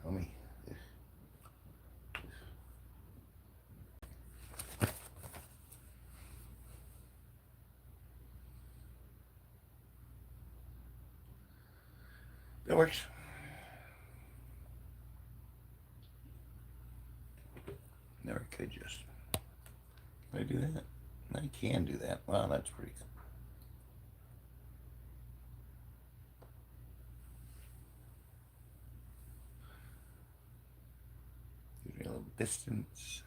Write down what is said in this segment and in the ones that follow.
Let me. That works. Never could just. Can I do that? I can do that. Wow, that's pretty good. Give me a little distance.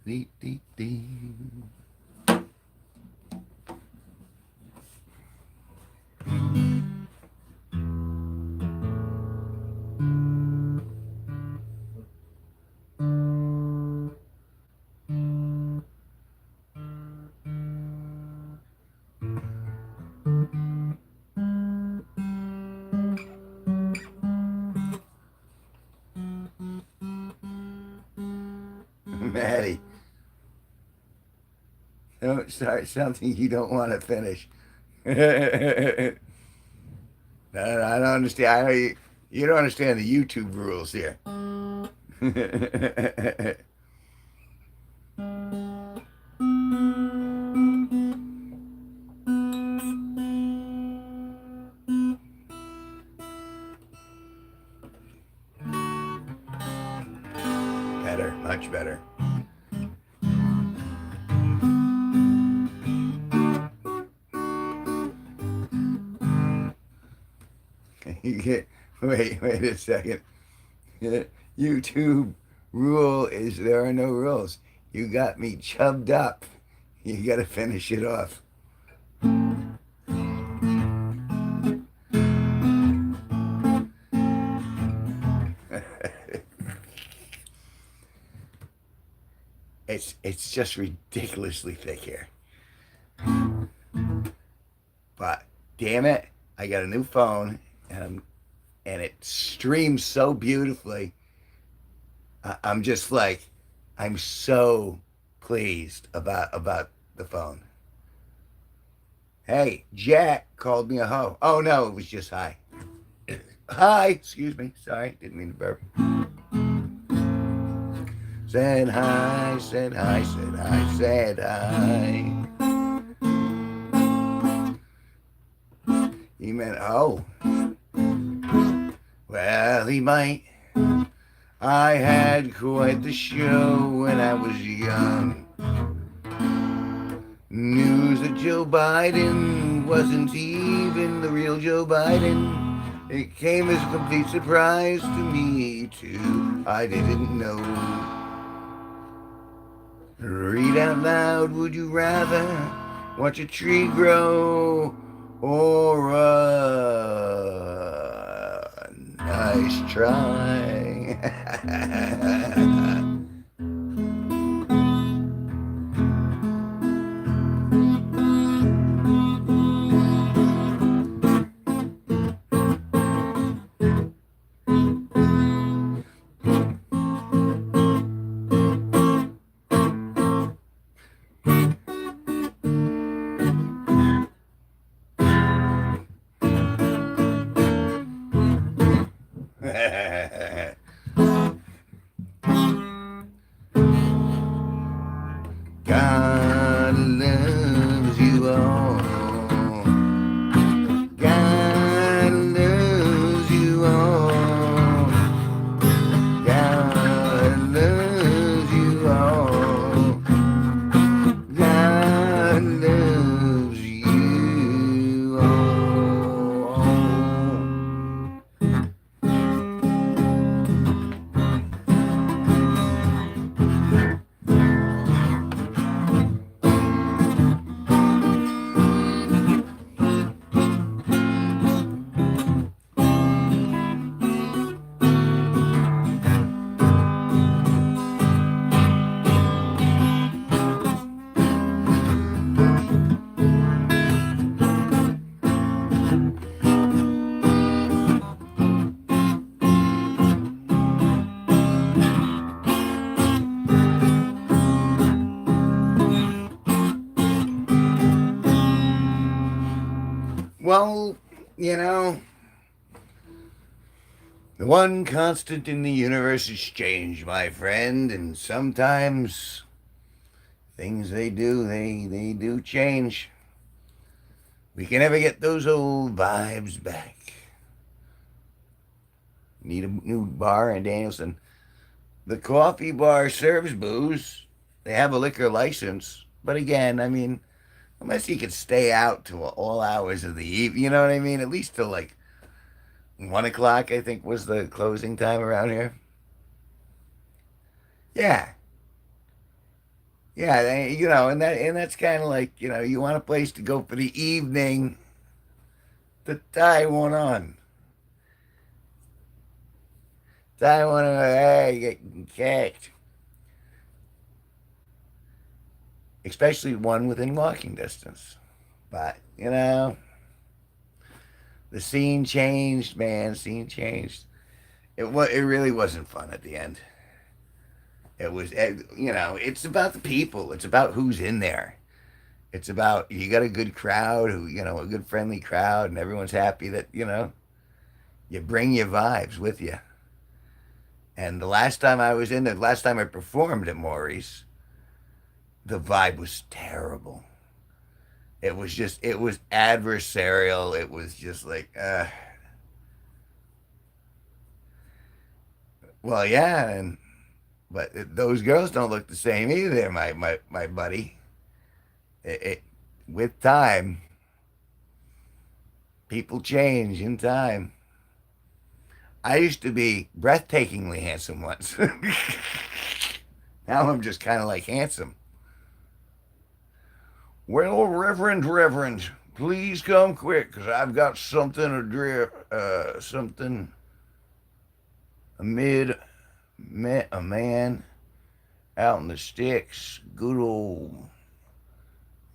Dee, dee, dee. Maddie, don't start something you don't want to finish. No, I don't understand. I know you don't understand the YouTube rules here. Better, much better. Wait a second. YouTube rule is there are no rules. You got me chubbed up. You got to finish it off. It's just ridiculously thick here. But damn it, I got a new phone and it streams so beautifully. I'm just like I'm so pleased about the phone. Hey, Jack called me a hoe. Oh no, it was just hi. Hi, excuse me. Sorry, didn't mean to burp. Said hi, said hi, said hi, said hi. He meant, oh. Well, he might. I had quite the show when I was young. News that Joe Biden wasn't even the real Joe Biden. It came as a complete surprise to me, too. I didn't know. Read out loud, would you rather watch a tree grow or a nice try? Well, you know, the one constant in the universe is change, my friend, and sometimes things they do change. We can never get those old vibes back. Need a new bar in Danielson. The coffee bar serves booze. They have a liquor license. But again, I mean, unless you could stay out till all hours of the evening, you know what I mean? At least till like 1 o'clock, I think was the closing time around here. Yeah, yeah, and that's kind of like you want a place to go for the evening to tie one on, tie one on. Hey, getting kicked, especially one within walking distance. But the scene changed, man. Scene changed. It really wasn't fun at the end. It was, it's about the people. It's about who's in there. It's about you got a good crowd a good friendly crowd, and everyone's happy that you bring your vibes with you. And the last time I performed at Maury's, the vibe was terrible. It was adversarial. It was just like, well, yeah, but those girls don't look the same either, my buddy. With time, people change in time. I used to be breathtakingly handsome once. Now I'm just kind of like handsome. Well, Reverend, please come quick, 'cause I've got something something amid met a man out in the sticks. Good old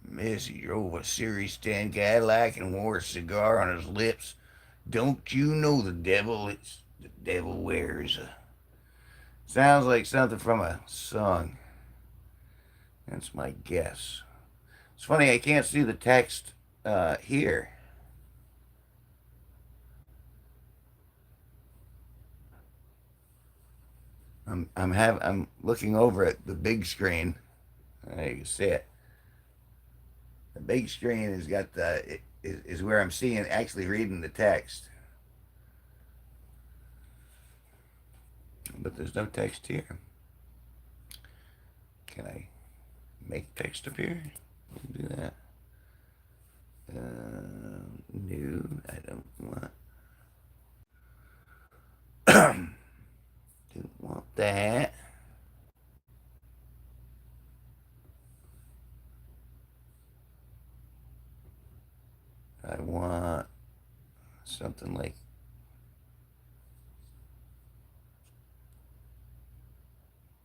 miss. He drove a Series 10 Cadillac and wore a cigar on his lips. Don't you know the devil? It's the devil wears a. Sounds like something from a song. That's my guess. It's funny, I can't see the text here. I'm looking over at the big screen. You can see it. The big screen has got is where I'm seeing actually reading the text, but there's no text here. Can I make text appear? Do that. No, I don't want. Don't want that. I want something like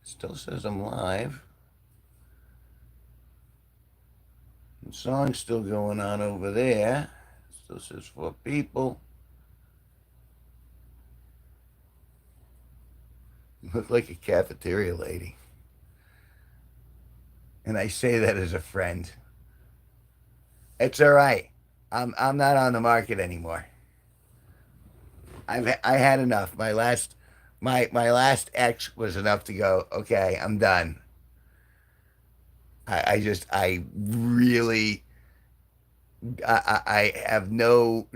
still says I'm live. The song's still going on over there. Still says 4 people. You look like a cafeteria lady. And I say that as a friend. It's all right. I'm not on the market anymore. I had enough. My last ex was enough to go. Okay, I'm done. I really I have no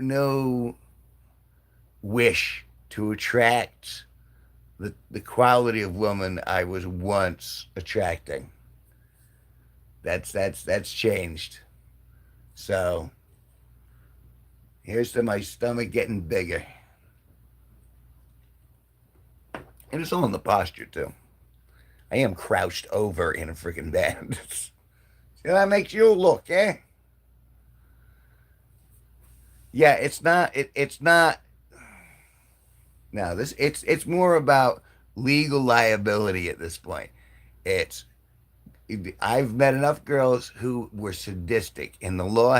wish to attract the quality of woman I was once attracting. That's changed. So here's to my stomach getting bigger. And it's all in the posture too. I am crouched over in a freaking bed. See how that makes you look, eh? Yeah, it's not no, it's more about legal liability at this point. It's I've met enough girls who were sadistic, and the law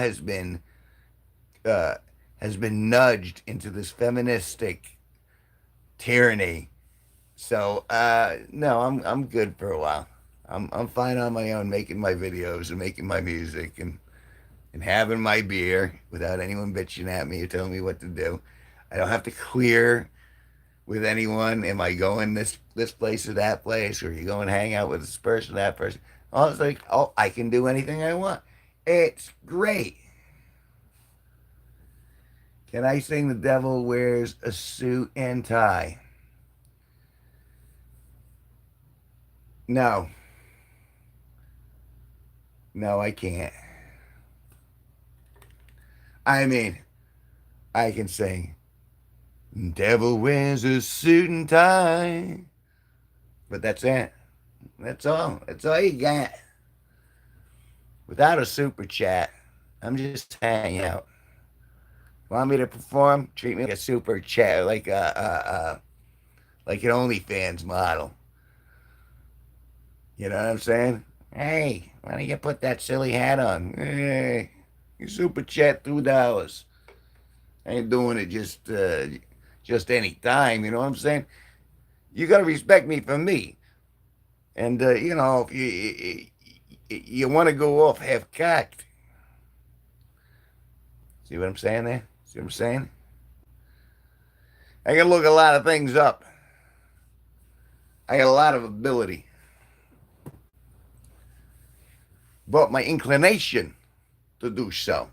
uh, has been nudged into this feministic tyranny. So no, I'm good for a while. I'm fine on my own, making my videos and making my music, and and having my beer without anyone bitching at me or telling me what to do. I don't have to clear with anyone. Am I going this place or that place, or are you going to hang out with this person, that person? Oh, it's like, oh, I can do anything I want. It's great. Can I sing "The Devil Wears a Suit and Tie"? No, no, I can't. I mean, I can sing "Devil Wears a Suit and Tie," but that's it. That's all. That's all you got. Without a super chat, I'm just hanging out. Want me to perform? Treat me like a super chat, like an OnlyFans model. You know what I'm saying? Hey, why don't you put that silly hat on? Hey, you super chat $2. I ain't doing it just any time. You know what I'm saying? You gotta respect me for me. And if you want to go off half cocked, see what I'm saying there? See what I'm saying? I can look a lot of things up. I got a lot of ability. But my inclination to do so.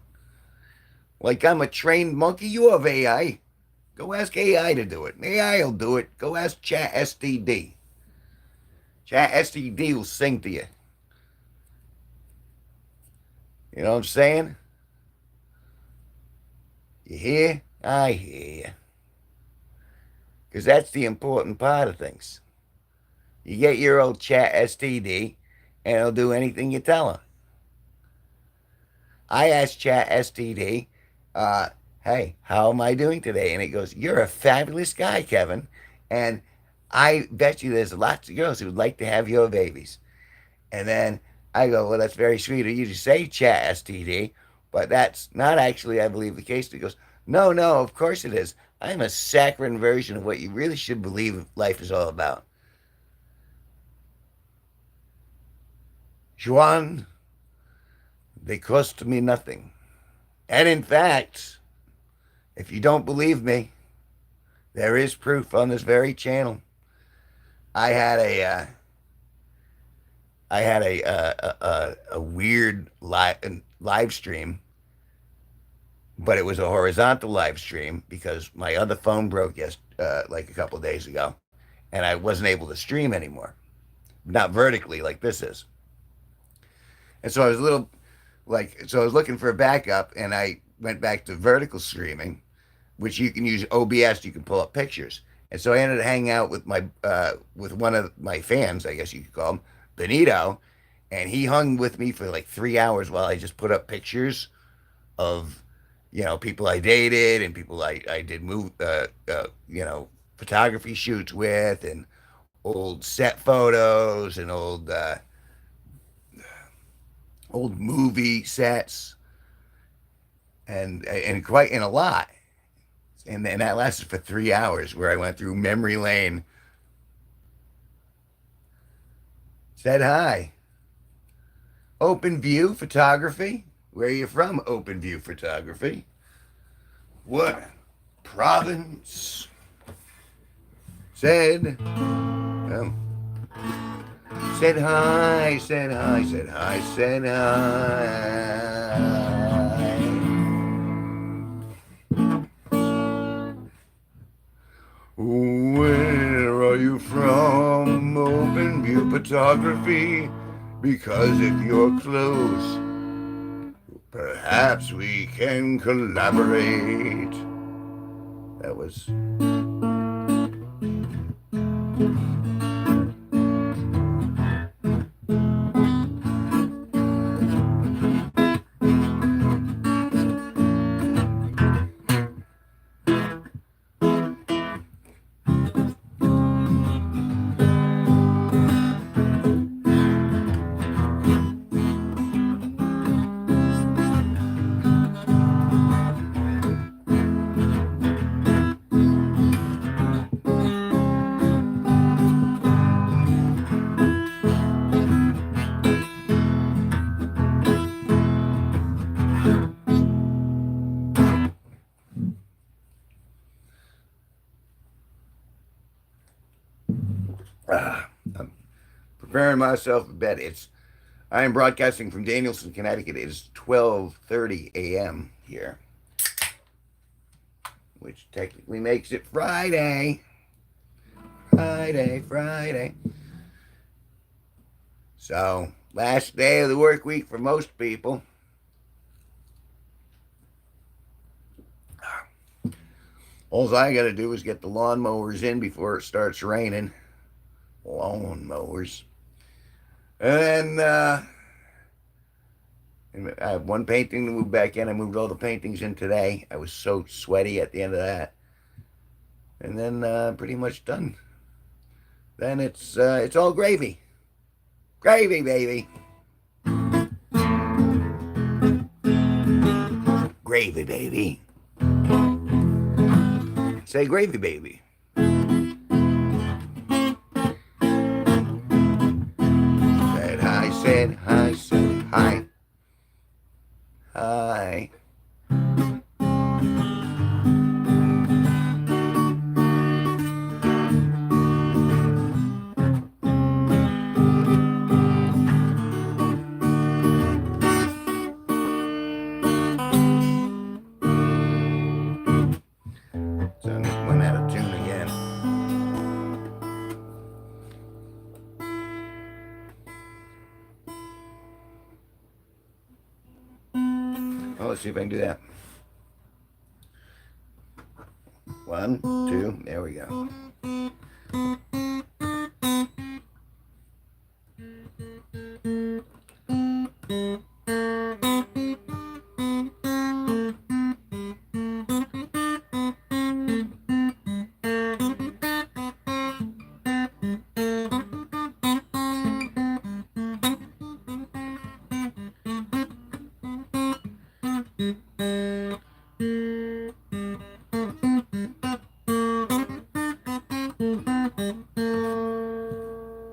Like I'm a trained monkey, you have AI. Go ask AI to do it. AI will do it. Go ask Chat STD. Chat STD will sing to you. You know what I'm saying? You hear? I hear you. Because that's the important part of things. You get your old Chat STD, and it'll do anything you tell him. I asked Chat STD, hey, how am I doing today? And it goes, you're a fabulous guy, Kevin. And I bet you there's lots of girls who would like to have your babies. And then I go, well, that's very sweet of you to say, Chat STD, but that's not actually, I believe, the case. He goes, no, no, of course it is. I'm a saccharine version of what you really should believe life is all about. Juan, they cost me nothing. And in fact, if you don't believe me, there is proof on this very channel. I had a weird live stream, but it was a horizontal live stream because my other phone broke like a couple of days ago, and I wasn't able to stream anymore, not vertically like this is. And so I was a little so I was looking for a backup, and I went back to vertical streaming, which you can use OBS. You can pull up pictures. And so I ended up hanging out with with one of my fans, I guess you could call him, Benito, and he hung with me for like 3 hours while I just put up pictures of, people I dated and people I did photography shoots with, and old set photos and old movie sets, and quite in a lot. And that lasted for 3 hours, where I went through memory lane. Said hi. Open View Photography. Where are you from, Open View Photography? What province? Said, oh, said hi, said hi, said hi, said hi. Where are you from, Open View Photography? Because if you're close, perhaps we can collaborate. That was... preparing myself for bed. I am broadcasting from Danielson, Connecticut. It is 12:30 a.m. here, which technically makes it Friday. Friday. So, last day of the work week for most people. All I got to do is get the lawnmowers in before it starts raining. Lawnmowers. And then I have one painting to move back in. I moved all the paintings in today. I was so sweaty at the end of that. And then pretty much done. Then it's all gravy. Gravy, baby. Gravy, baby. Say gravy, baby. Said hi, said hi, said hi. Hi. Oh, let's see if I can do that. 1, 2, there we go.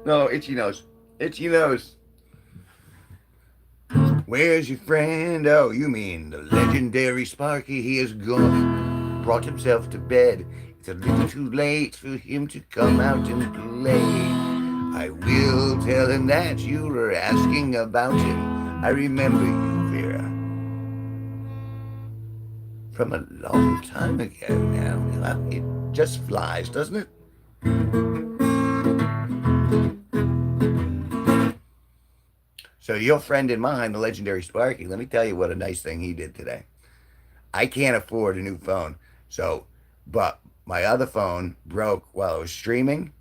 No, itchy nose. Itchy nose. Where's your friend? Oh, you mean the legendary Sparky. He has gone, brought himself to bed. It's a little too late for him to come out and play. I will tell him that you were asking about him. I remember you, Vera. From a long time ago now. It just flies, doesn't it? So your friend and mine, the legendary Sparky, let me tell you what a nice thing he did today. I can't afford a new phone. But my other phone broke while I was streaming,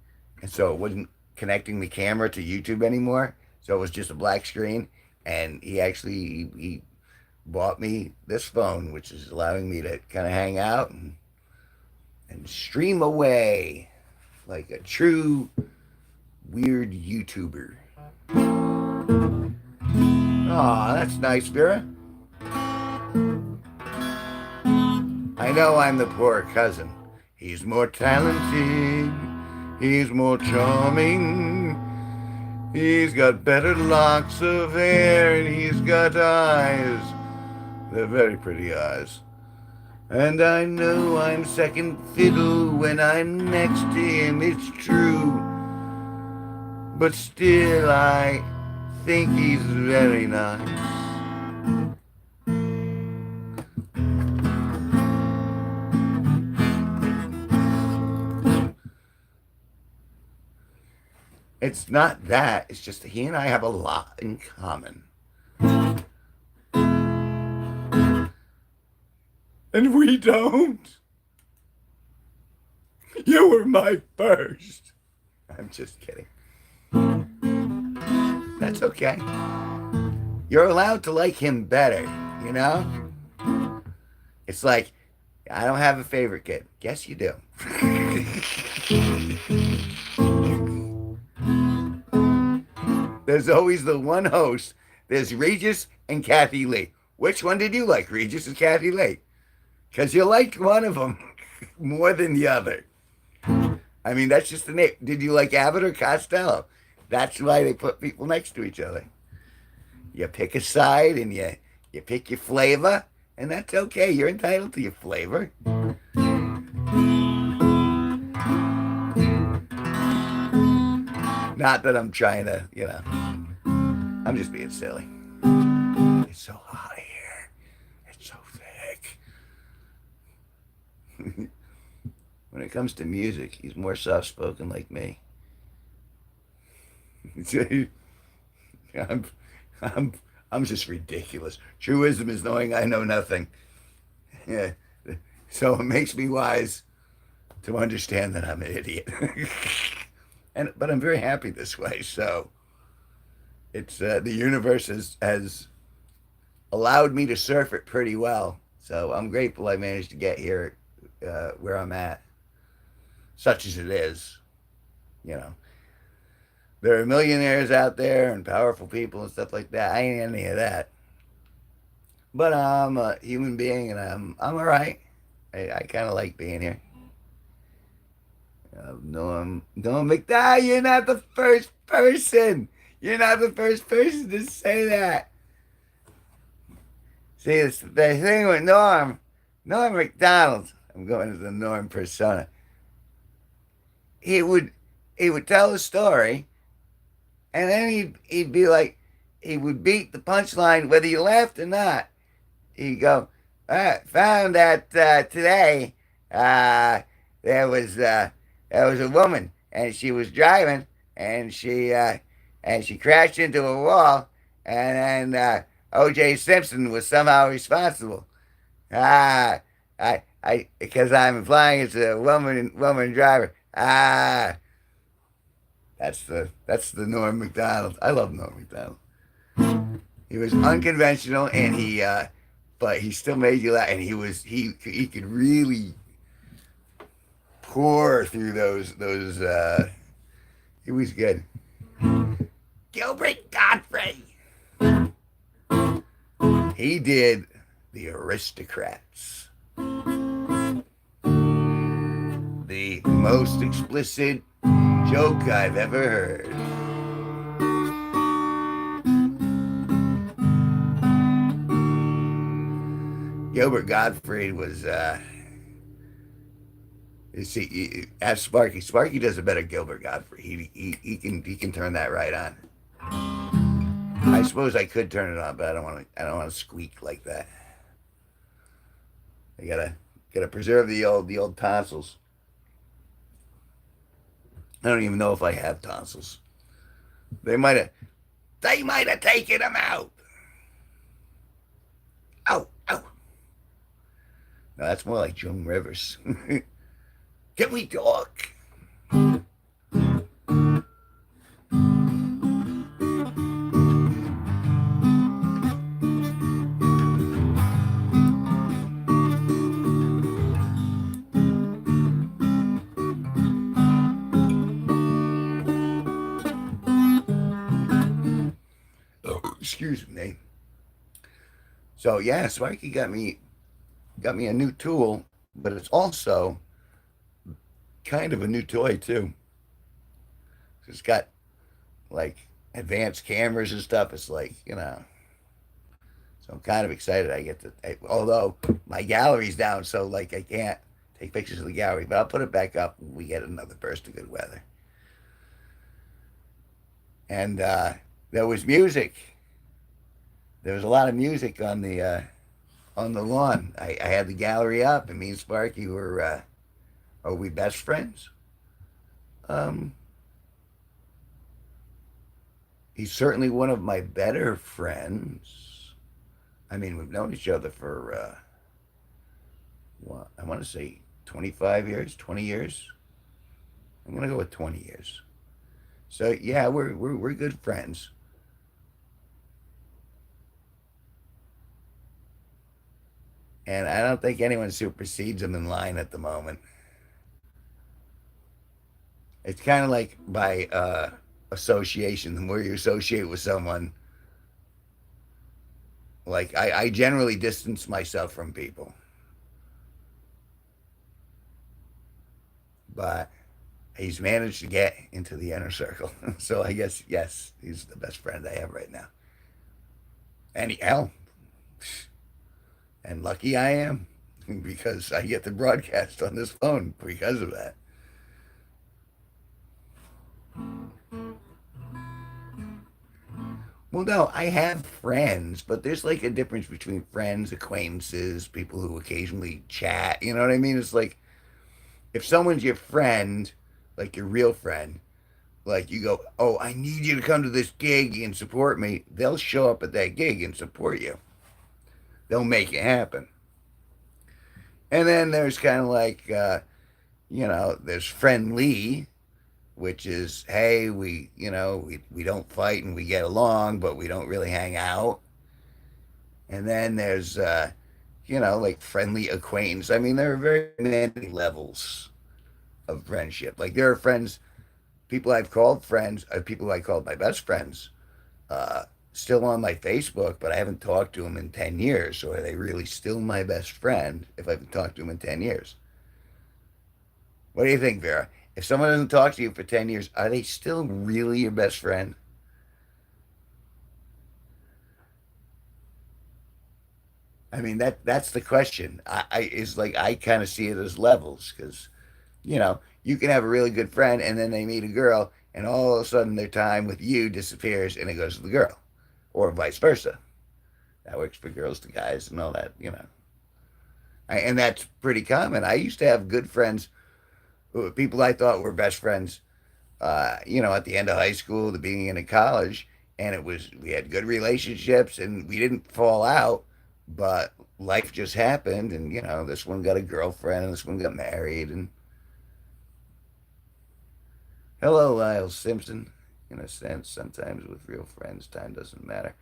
and so it wasn't connecting the camera to YouTube anymore. So it was just a black screen, and he bought me this phone, which is allowing me to kind of hang out and stream away like a true weird YouTuber. Aw, that's nice, Vera. I know I'm the poor cousin. He's more talented. He's more charming. He's got better locks of hair, and he's got eyes. They're very pretty eyes. And I know I'm second fiddle when I'm next to him, it's true. But still, I think he's very nice. It's not that. It's just that he and I have a lot in common. And we don't. You were my first. I'm just kidding. That's okay. You're allowed to like him better, you know? It's like, I don't have a favorite kid. Guess you do. There's always the one host. There's Regis and Kathy Lee. Which one did you like, Regis and Kathy Lee? Because you liked one of them more than the other. I mean, that's just the name. Did you like Abbott or Costello? That's why they put people next to each other. You pick a side and you pick your flavor, and that's okay. You're entitled to your flavor. Not that I'm trying to, I'm just being silly. It's so hot here. It's so thick. When it comes to music, he's more soft spoken like me. I'm, I'm, I'm just ridiculous. True wisdom is knowing I know nothing. Yeah. So it makes me wise to understand that I'm an idiot. But I'm very happy this way. So it's the universe has allowed me to surf it pretty well. So I'm grateful I managed to get here where I'm at, such as it is. You know, there are millionaires out there and powerful people and stuff like that. I ain't any of that. But I'm a human being, and I'm all right. I kind of like being here. Norm McDowell, you're not the first person. You're not the first person to say that. See, it's the thing with Norm McDonald. I'm going to the Norm persona. He would he would tell a story, and then he'd be like, he would beat the punchline whether you laughed or not. He'd go, I found that today uh, there was a woman, and she was driving, and she crashed into a wall, and then O.J. Simpson was somehow responsible. Because I'm implying it's a woman driver. That's the Norm Macdonald. I love Norm Macdonald. He was unconventional, and but he still made you laugh, and he could really pour through those. He was good. Gilbert Godfrey. He did the Aristocrats, the most explicit joke I've ever heard. Gilbert Gottfried was, you see, ask Sparky. Sparky does a better Gilbert Gottfried. He can turn that right on. I suppose I could turn it on, but I don't want to squeak like that. I gotta preserve the old tonsils. I don't even know if I have tonsils. They might have taken them out. Ow, ow. No, that's more like Joan Rivers. Can we talk? Oh, excuse me. So yeah, Sparky got me a new tool, but it's also kind of a new toy too. It's got like advanced cameras and stuff. It's like, so I'm kind of excited. Although my gallery's down, so like I can't take pictures of the gallery, but I'll put it back up when we get another burst of good weather. And there was music. There was a lot of music on the lawn. I had the gallery up, and me and Sparky are we best friends? Um, he's certainly one of my better friends. I mean, we've known each other for what, I want to say 25 years, 20 years. I'm gonna go with 20 years. So yeah, we're good friends. And I don't think anyone supersedes him in line at the moment. It's kind of like by association. The more you associate with someone, like I generally distance myself from people, but he's managed to get into the inner circle. So I guess yes, he's the best friend I have right now. And hell, and lucky I am because I get to broadcast on this phone because of that. Well, no, I have friends, but there's like a difference between friends, acquaintances, people who occasionally chat. You know what I mean? It's like if someone's your friend, like your real friend, like you go, oh, I need you to come to this gig and support me. They'll show up at that gig and support you. They'll make it happen. And then there's kind of like, there's friendly, which is, hey, we don't fight and we get along, but we don't really hang out. And then there's, like friendly acquaintance. I mean, there are very many levels of friendship. Like there are friends, people I've called friends, people I called my best friends, uh, still on my Facebook, but I haven't talked to them in 10 years. So are they really still my best friend if I haven't talked to them in 10 years? What do you think, Vera? If someone doesn't talk to you for 10 years, are they still really your best friend? I mean, that's the question. I is like I kind of see it as levels because you can have a really good friend and then they meet a girl and all of a sudden their time with you disappears and it goes to the girl, or vice versa. That works for girls to guys and all that. And that's pretty common. I used to have good friends, people I thought were best friends, at the end of high school, the beginning of college, and we had good relationships and we didn't fall out, but life just happened, and this one got a girlfriend and this one got married, and hello, Lyle Simpson. In a sense, sometimes with real friends, time doesn't matter.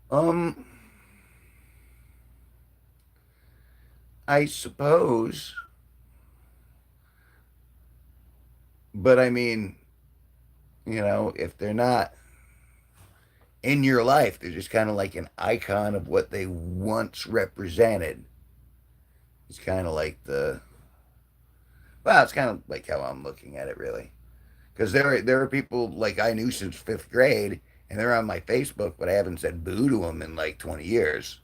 Um, I suppose, but I mean, if they're not in your life, they're just kind of like an icon of what they once represented. It's kind of like it's kind of like how I'm looking at it, really. Because there are people like I knew since fifth grade, and they're on my Facebook, but I haven't said boo to them in like 20 years.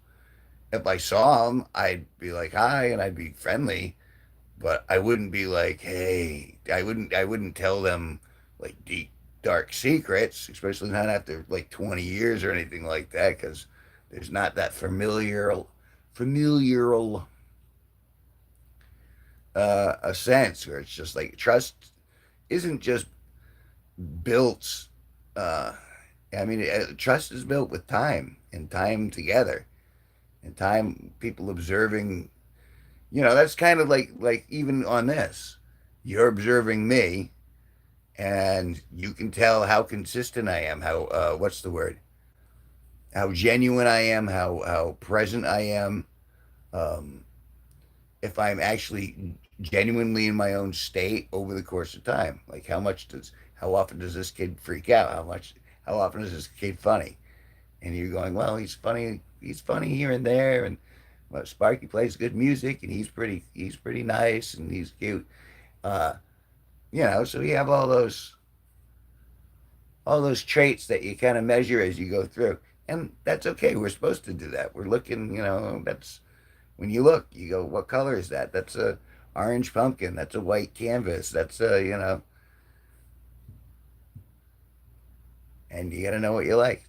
If I saw them, I'd be like hi, and I'd be friendly, but I wouldn't be like, hey, I wouldn't tell them like deep dark secrets, especially not after like 20 years or anything like that, because there's not that familial a sense where it's just like trust isn't just built. Uh, I mean, trust is built with time and time together and time people observing. That's kind of like even on this, you're observing me and you can tell how consistent I am, how what's the word, how genuine I am, how present I am. Um, if I'm actually genuinely in my own state over the course of time, like how often does this kid freak out? How often is this kid funny? And you're going, well, he's funny here and there, and well, Sparky plays good music, and he's pretty nice, and he's cute. Uh, so you have all those traits that you kind of measure as you go through. And that's okay. We're supposed to do that. We're looking, that's when you look, you go, what color is that? That's a orange pumpkin. That's a white canvas. That's and you got to know what you like.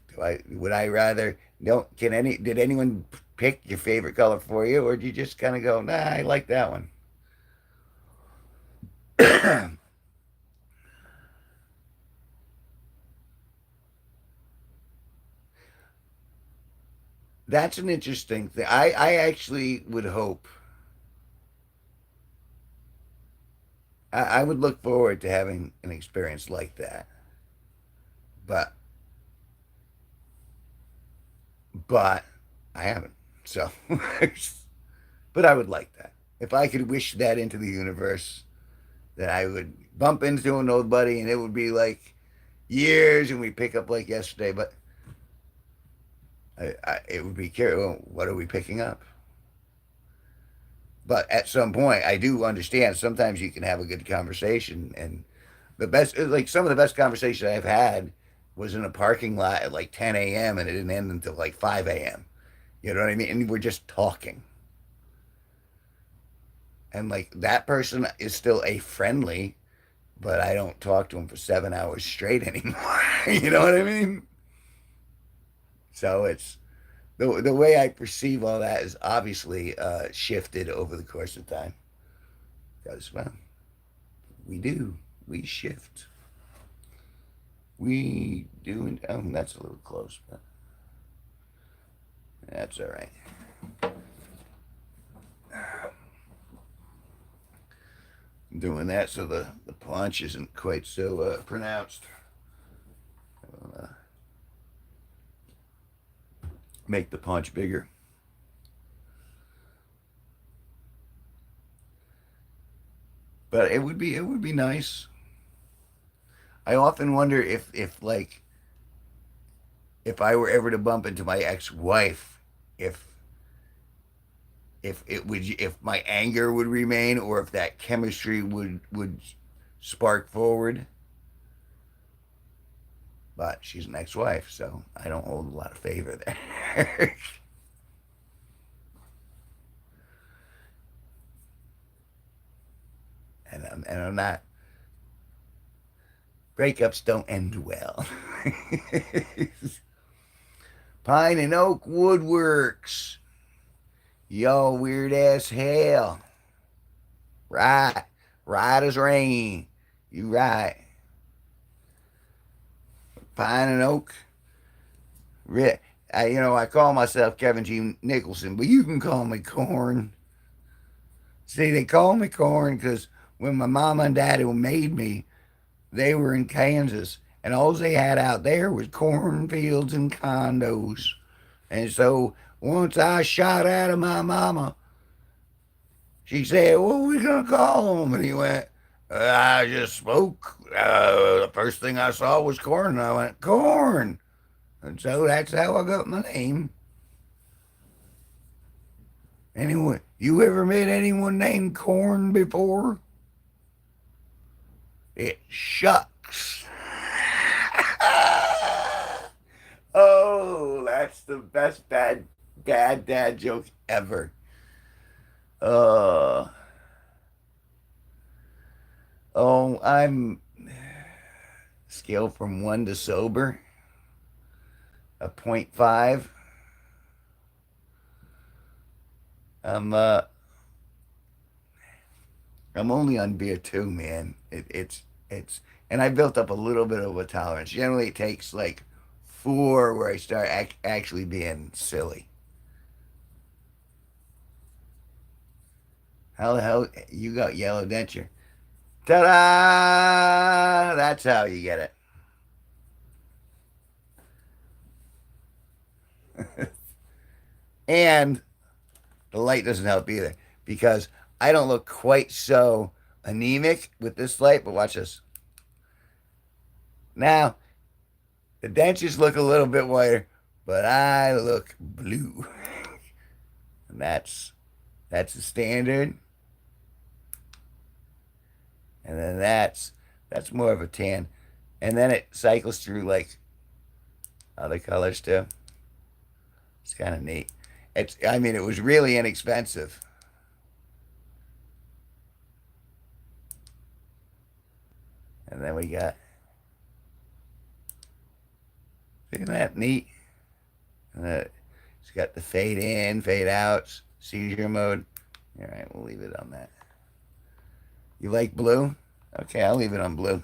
Would I rather, don't, did anyone pick your favorite color for you? Or do you just kind of go, nah, I like that one? That's an interesting thing. I actually would hope, I would look forward to having an experience like that. But but I haven't. So, but I would like that. If I could wish that into the universe, that I would bump into an old buddy and it would be like years and we pick up like yesterday. But it would be curious. Well, what are we picking up? But at some point, I do understand. Sometimes you can have a good conversation, and like some of the best conversation I've had was in a parking lot at like 10 a.m. and it didn't end until like 5 a.m. You know what I mean? And we're just talking. And like that person is still a friendly, but I don't talk to him for 7 hours straight anymore. You know what I mean? So it's the way I perceive all that is obviously shifted over the course of time. Because well, we do, we shift, we do. Oh, that's a little close, but that's all right. I'm doing that so the punch isn't quite so pronounced. Uh, make the punch bigger. But it would be nice. I often wonder if like if I were ever to bump into my ex-wife, if if my anger would remain or if that chemistry would spark forward. But she's an ex-wife, so I don't hold a lot of favor there. And I'm not. Breakups don't end well. Pine and Oak Woodworks. Yo, weird as hell. Right. Right as rain. You right. Pine and Oak. I call myself Kevin G Nicholson, but you can call me Corn. See, they call me Corn because when my mama and daddy made me, they were in Kansas, and all they had out there was cornfields and condos. And so once I shot out of my mama, she said, "What are we gonna call him?" And he went, "I just spoke. The first thing I saw was corn." And I went, "Corn." And so that's how I got my name. Anyway, you ever met anyone named Corn before? It shucks. Oh, that's the best bad dad joke ever. Uh, I'm scale from one to sober, a point 0.5. I'm uh I'm only on beer too, man. It's and I built up a little bit of a tolerance. Generally, it takes like four where I start actually being silly. How the hell you got yellow denture? Ta-da! That's how you get it. And the light doesn't help either because I don't look quite so anemic with this light. But watch this. Now the dentures look a little bit whiter, but I look blue, and that's the standard. And then that's more of a tan, and then it cycles through like other colors too. It's kind of neat. I mean, it was really inexpensive. And then we got, isn't that neat? It's got the fade in, fade out, seizure mode. All right, we'll leave it on that. You like blue? Okay, I'll leave it on blue.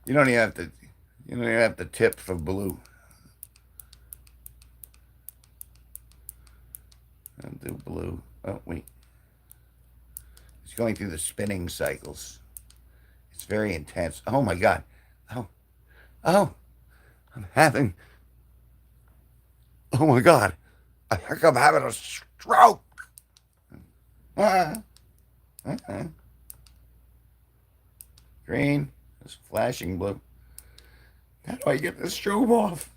You don't even have to. You don't even have to tip for blue. I'll do blue. Oh wait, it's going through the spinning cycles. It's very intense. Oh my god. Oh, oh, I'm having. Oh my god. I think I'm having a stroke. Ah, uh-uh. Green. It's flashing blue. How do I get this strobe off?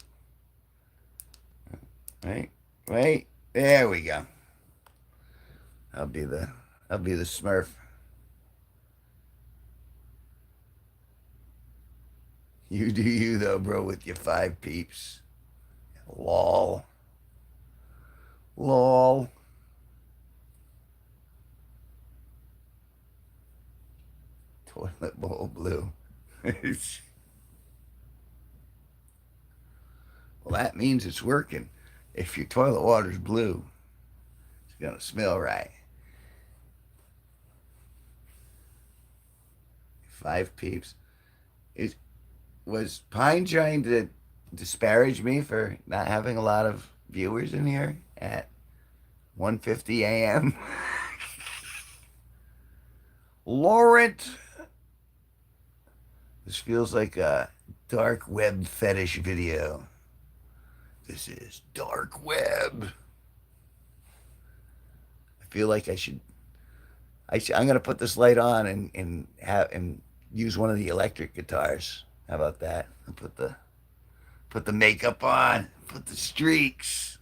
Wait, wait. There we go. I'll be the I'll be the Smurf. You do you though, bro, with your five peeps. Lol. Lol. Toilet bowl blue. Well, that means it's working. If your toilet water's blue, it's gonna smell right. Five peeps. Is was Pine trying to disparage me for not having a lot of viewers in here at 1:50 a.m.? Laurent, this feels like a dark web fetish video. This is dark web. I feel like I'm gonna put this light on and use one of the electric guitars. How about that? And put the makeup on, put the streaks.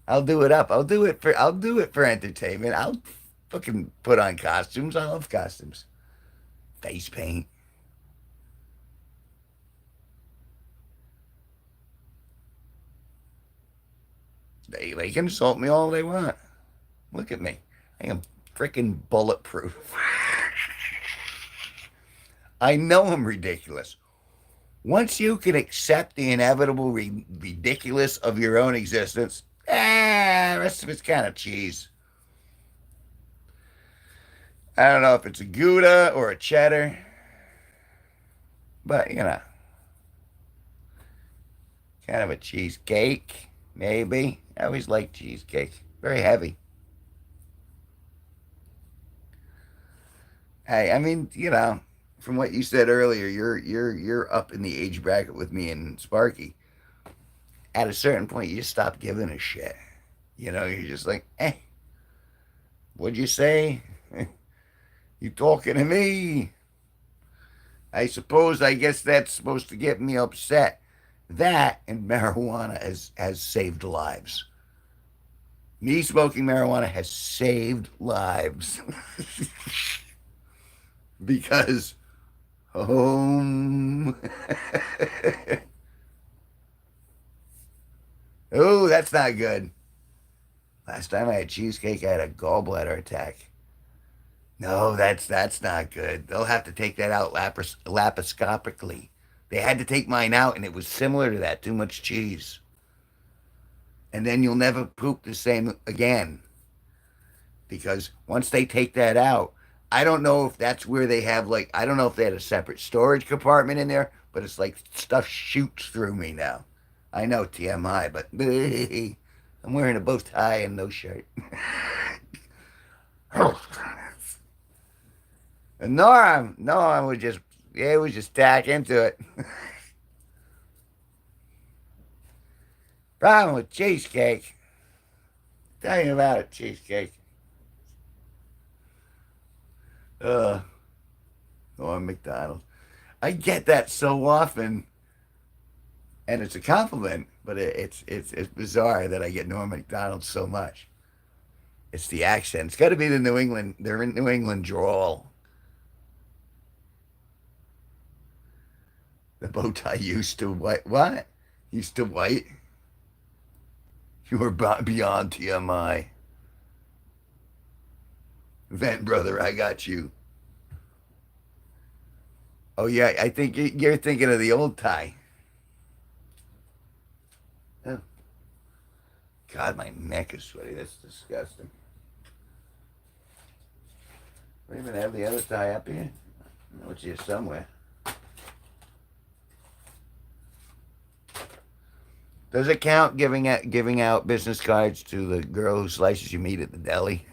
I'll do it up. I'll do it for entertainment. I'll fucking put on costumes. I love costumes. Face paint. They can insult me all they want. Look at me. I am freaking bulletproof. I know I'm ridiculous. Once you can accept the inevitable ridiculous of your own existence, the rest of it's kind of cheese. I don't know if it's a Gouda or a cheddar, but kind of a cheesecake, maybe. I always like cheesecake. Very heavy. Hey, I mean, from what you said earlier, you're up in the age bracket with me and Sparky. At a certain point, you just stop giving a shit. You're just like, what'd you say? You talking to me? I guess that's supposed to get me upset. That and marijuana has saved lives. Me smoking marijuana has saved lives. Because home. Oh, that's not good. Last time I had cheesecake, I had a gallbladder attack. No, that's not good. They'll have to take that out laparoscopically. They had to take mine out, and it was similar to that. Too much cheese, and then you'll never poop the same again. Because once they take that out, I don't know if that's where they have I don't know if they had a separate storage compartment in there, but it's like stuff shoots through me now. I know TMI, but I'm wearing a bow tie and no shirt. And Norm would just, yeah, would just tack into it. Problem with cheesecake. Tell you about it, cheesecake. Uh, Norm McDonald. I get that so often, and it's a compliment, but it's bizarre that I get Norm McDonald so much. It's the accent. It's got to be the New England drawl. The bow tie used to white. What? Used to white? You were beyond TMI. Vent, brother, I got you. Oh, yeah, I think you're thinking of the old tie. Oh, God, my neck is sweaty. That's disgusting. We even have the other tie up here. I know it's here somewhere. Does it count giving out business cards to the girl who slices your meat at the deli?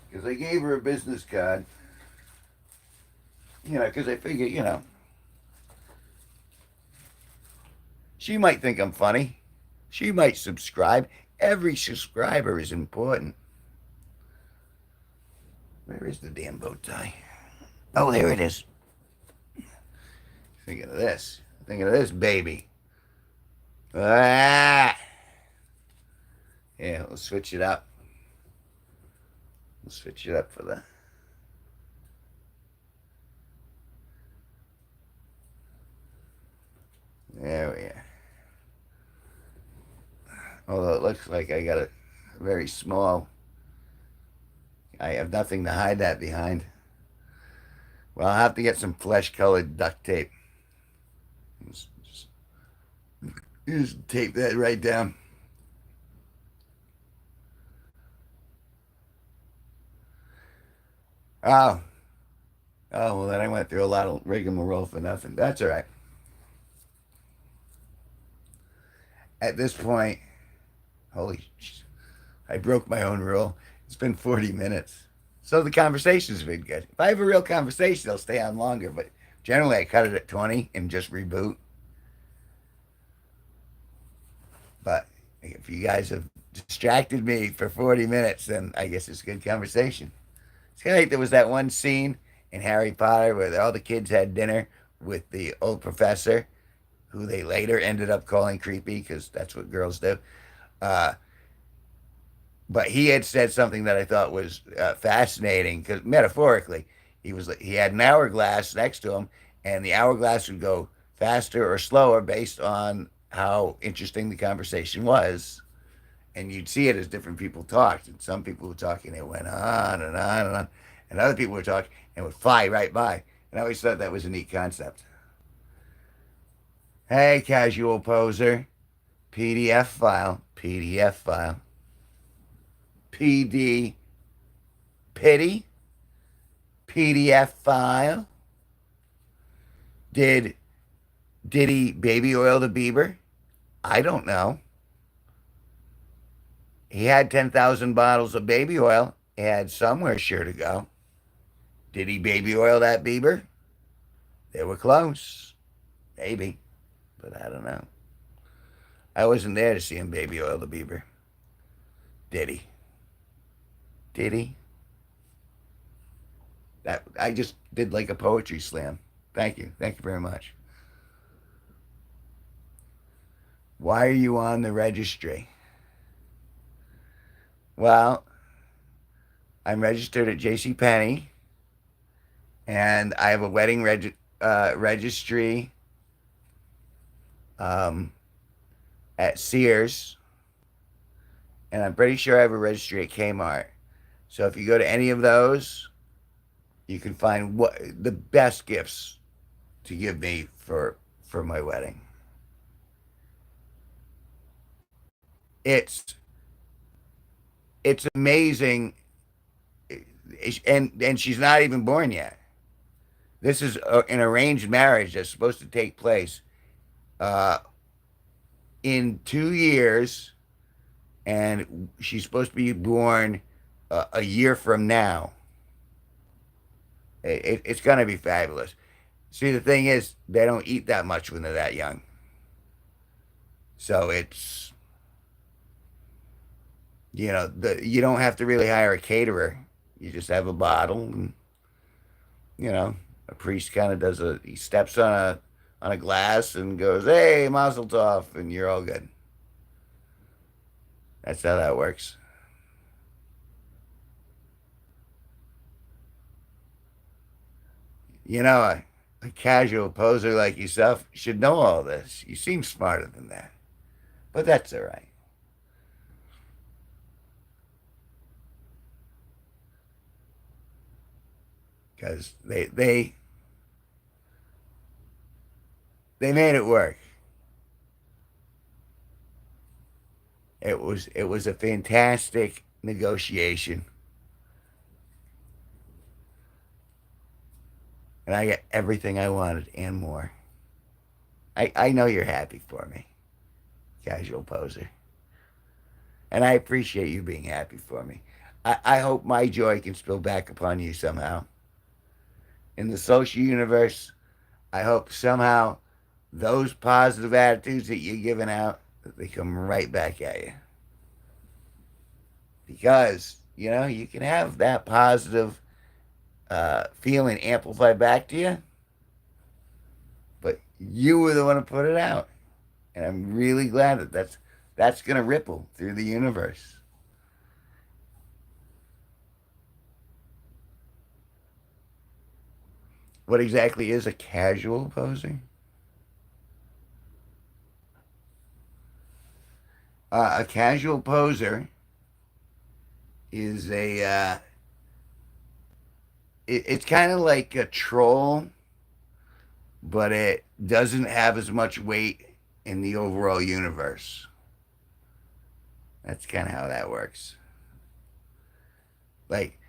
Because I gave her a business card, because I figure, she might think I'm funny. She might subscribe. Every subscriber is important. Where is the damn bow tie? Oh, there it is. Thinking of this. Thinking of this, baby. Ah! Yeah, we'll switch it up. We'll switch it up for the... There we are. Although it looks like I got a very small... I have nothing to hide that behind. Well, I'll have to get some flesh-colored duct tape. Just tape that right down. Oh, oh, well, then I went through a lot of rigmarole for nothing. That's all right. At this point, holy, I broke my own rule. It's been 40 minutes. So the conversation's been good. If I have a real conversation, I'll stay on longer, but generally I cut it at 20 and just reboot. But if you guys have distracted me for 40 minutes, then I guess it's good conversation. It's kind of like there was that one scene in Harry Potter where all the kids had dinner with the old professor, who they later ended up calling creepy because that's what girls do. Uh, but he had said something that I thought was fascinating because metaphorically, he had an hourglass next to him, and the hourglass would go faster or slower based on how interesting the conversation was. And you'd see it as different people talked, and some people were talking, it went on and on and on, and other people were talking and would fly right by. And I always thought that was a neat concept. Hey, casual poser, PDF file, PDF file, PD, pity, PDF file. Did did he baby oil the Bieber? I don't know. He had 10,000 bottles of baby oil. He had somewhere sure to go. Did he baby oil that Bieber? They were close. Maybe, but I don't know. I wasn't there to see him baby oil the Bieber. Did he? Did he? That I just did like a poetry slam. Thank you. Thank you very much. Why are you on the registry? Well, I'm registered at J.C. Penney, and I have a wedding registry um, at Sears, and I'm pretty sure I have a registry at Kmart. So if you go to any of those, you can find what the best gifts to give me for my wedding. It's it's amazing, and she's not even born yet. This is an arranged marriage that's supposed to take place uh, in 2 years, and she's supposed to be born a year from now. It's going to be fabulous. See, the thing is, they don't eat that much when they're that young, so it's you don't have to really hire a caterer. You just have a bottle, and you know a priest kind of he steps on a glass and goes, "Hey, Mazel Tov," and you're all good. That's how that works. A casual poser like yourself should know all this. You seem smarter than that, but that's all right because they made it work. It was a fantastic negotiation, and I got everything I wanted and more. I know you're happy for me, casual poser, and I appreciate you being happy for me. I hope my joy can spill back upon you somehow. In the social universe, I hope somehow those positive attitudes that you're giving out, they come right back at you. Because, you can have that positive feeling amplified back to you, but you were the one who put it out. And I'm really glad that's going to ripple through the universe. What exactly is a casual poser? A casual poser is it's kind of like a troll, but it doesn't have as much weight in the overall universe. That's kind of how that works. Like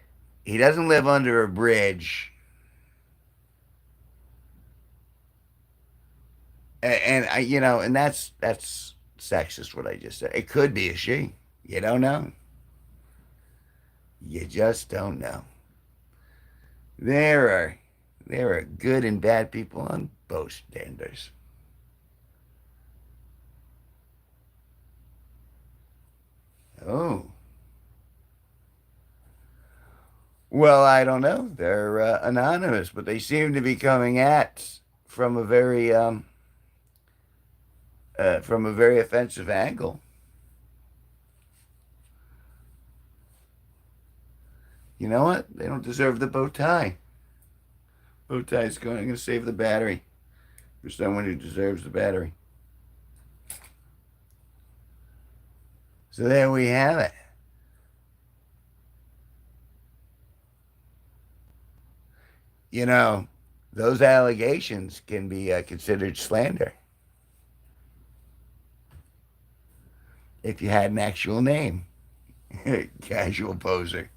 he doesn't live under a bridge, and I, and that's sexist. What I just said. It could be a she. You don't know. You just don't know. There are there are good and bad people on both standards. Oh, well, I don't know. They're anonymous, but they seem to be coming at from a very from a very offensive angle. You know what? They don't deserve the bow tie. Bow tie is going to save the battery for someone who deserves the battery. So there we have it. You know, those allegations can be considered slander if you had an actual name. Casual poser.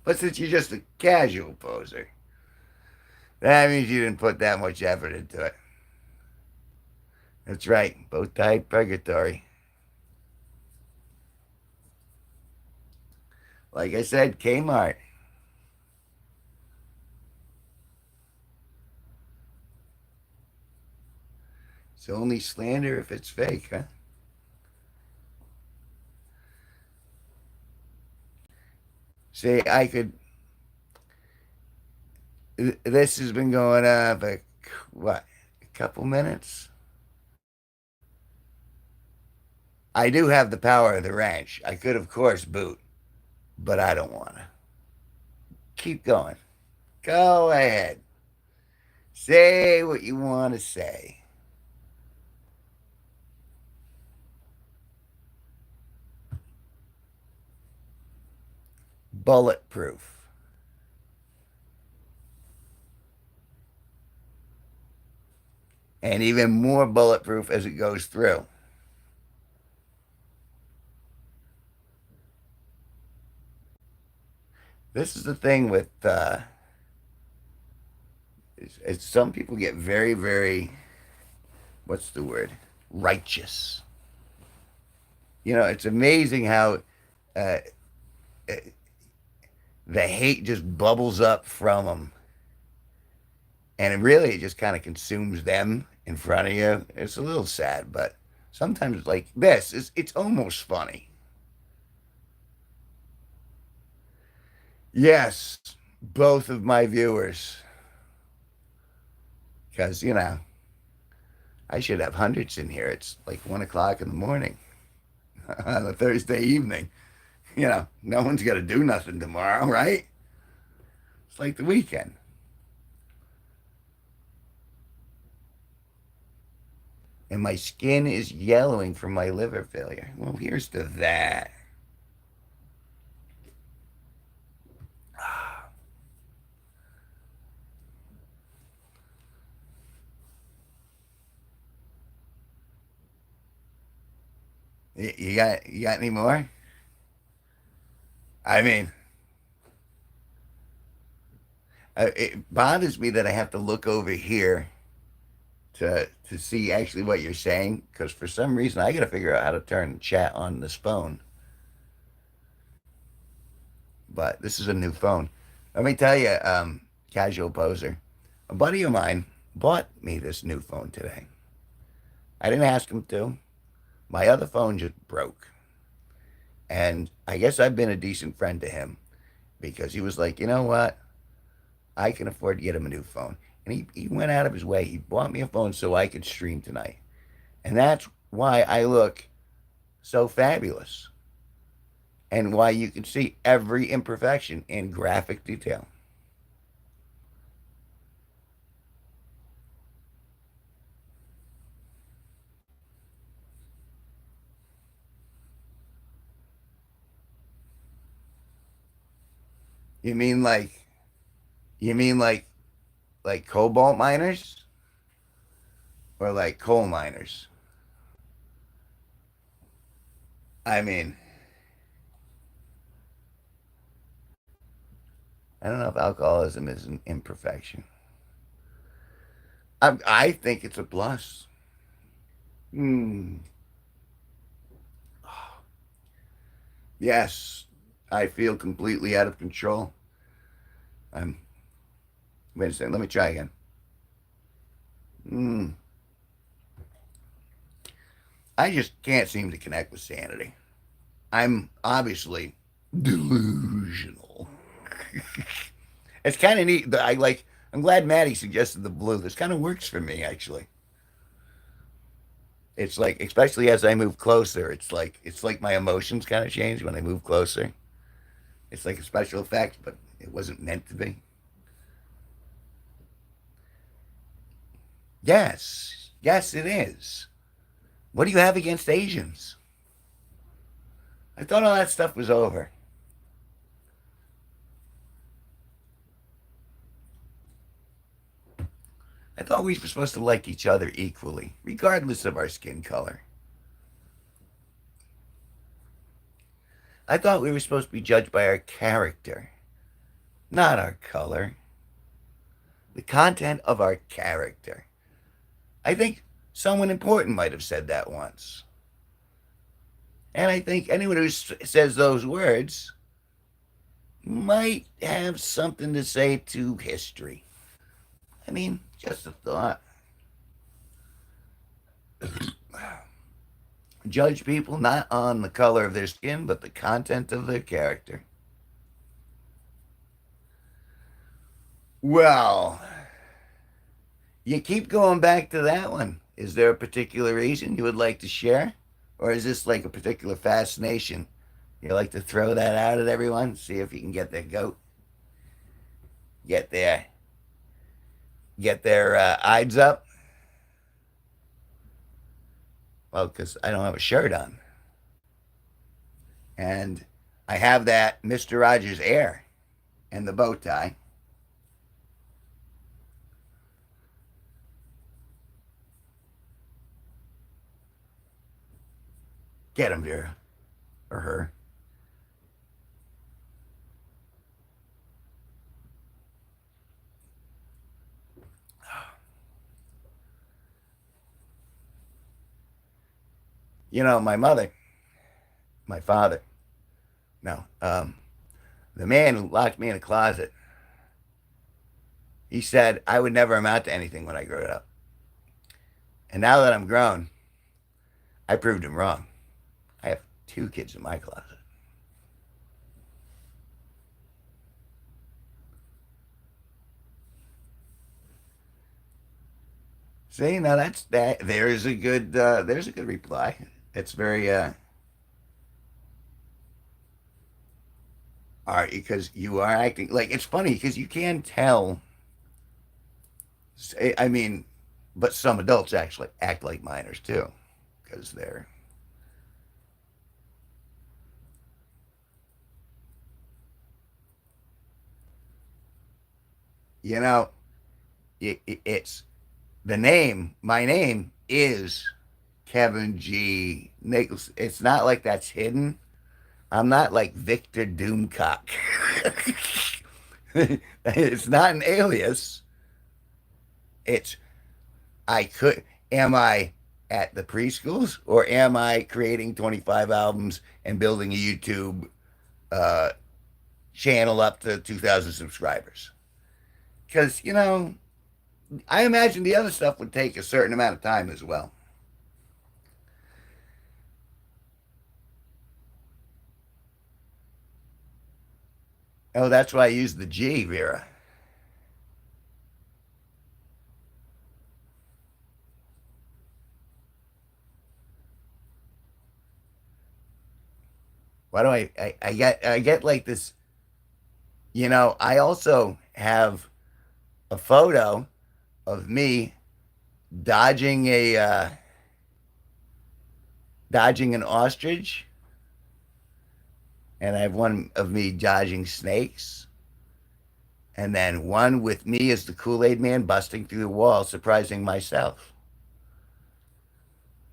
But since you're just a casual poser, that means you didn't put that much effort into it. That's right. Bow tie purgatory. Like I said, Kmart. It's only slander if it's fake, huh? See, I could. This has been going on for what? A couple minutes? I do have the power of the wrench. I could, of course, boot, but I don't want to. Keep going. Go ahead. Say what you want to say. Bulletproof. And even more bulletproof as it goes through. This is the thing with some people get very, very, what's the word? Righteous. It's amazing how uh, the hate just bubbles up from them. And it just kind of consumes them in front of you. It's a little sad, but sometimes like this, it's almost funny. Yes, both of my viewers, because, I should have hundreds in here. It's like 1 o'clock in the morning on a Thursday evening. No one's got to do nothing tomorrow, right? It's like the weekend. And my skin is yellowing from my liver failure. Well, here's to that. You got any more? I mean, it bothers me that I have to look over here to see actually what you're saying because for some reason I got to figure out how to turn chat on this phone. But this is a new phone. Let me tell you, casual poser, a buddy of mine bought me this new phone today. I didn't ask him to. My other phone just broke. And I guess I've been a decent friend to him because he was like, you know what? I can afford to get him a new phone. And he went out of his way. He bought me a phone so I could stream tonight. And that's why I look so fabulous and why you can see every imperfection in graphic detail. You mean like You mean like cobalt miners or like coal miners? I mean, I don't know if alcoholism is an imperfection. I think it's a plus. Hmm. Yes, I feel completely out of control. I'm. Wait a second. Let me try again. Hmm. I just can't seem to connect with sanity. I'm obviously delusional. It's kind of neat. I like. I'm glad Maddie suggested the blue. This kind of works for me actually. It's like, especially as I move closer, it's like my emotions kind of change when I move closer. It's like a special effect, but it wasn't meant to be. Yes, yes, it is. What do you have against Asians? I thought all that stuff was over. I thought we were supposed to like each other equally, regardless of our skin color. I thought we were supposed to be judged by our character, not our color. The content of our character. I think someone important might have said that once. And I think anyone who says those words might have something to say to history. I mean, just a thought. Judge people not on the color of their skin, but the content of their character. Well, you keep going back to that one. Is there a particular reason you would like to share? Or is this like a particular fascination? You like to throw that out at everyone, see if you can get their goat, get their eyes up. Well, because I don't have a shirt on, and I have that Mister Rogers air and the bow tie. Get him, Vera, or her. You know, my mother, my father. No, the man who locked me in a closet. He said I would never amount to anything when I grew up. And now that I'm grown, I proved him wrong. I have two kids in my closet. See, now that's that. There's a good reply. It's very all right because you are acting like it's funny because you can tell. I mean, but some adults actually act like minors too because they're you know it's the name. My name is Kevin G Nicholson. It's not like that's hidden. I'm not like Victor Doomcock. It's not an alias. It's I could. Am I at the preschools or am I creating 25 albums and building a YouTube uh, channel up to 2,000 subscribers? Because I imagine the other stuff would take a certain amount of time as well. Oh, that's why I use the G, Vera. Why do I get like this? I also have a photo of me dodging a dodging an ostrich, and I have one of me dodging snakes, and then one with me as the Kool-Aid man busting through the wall, surprising myself.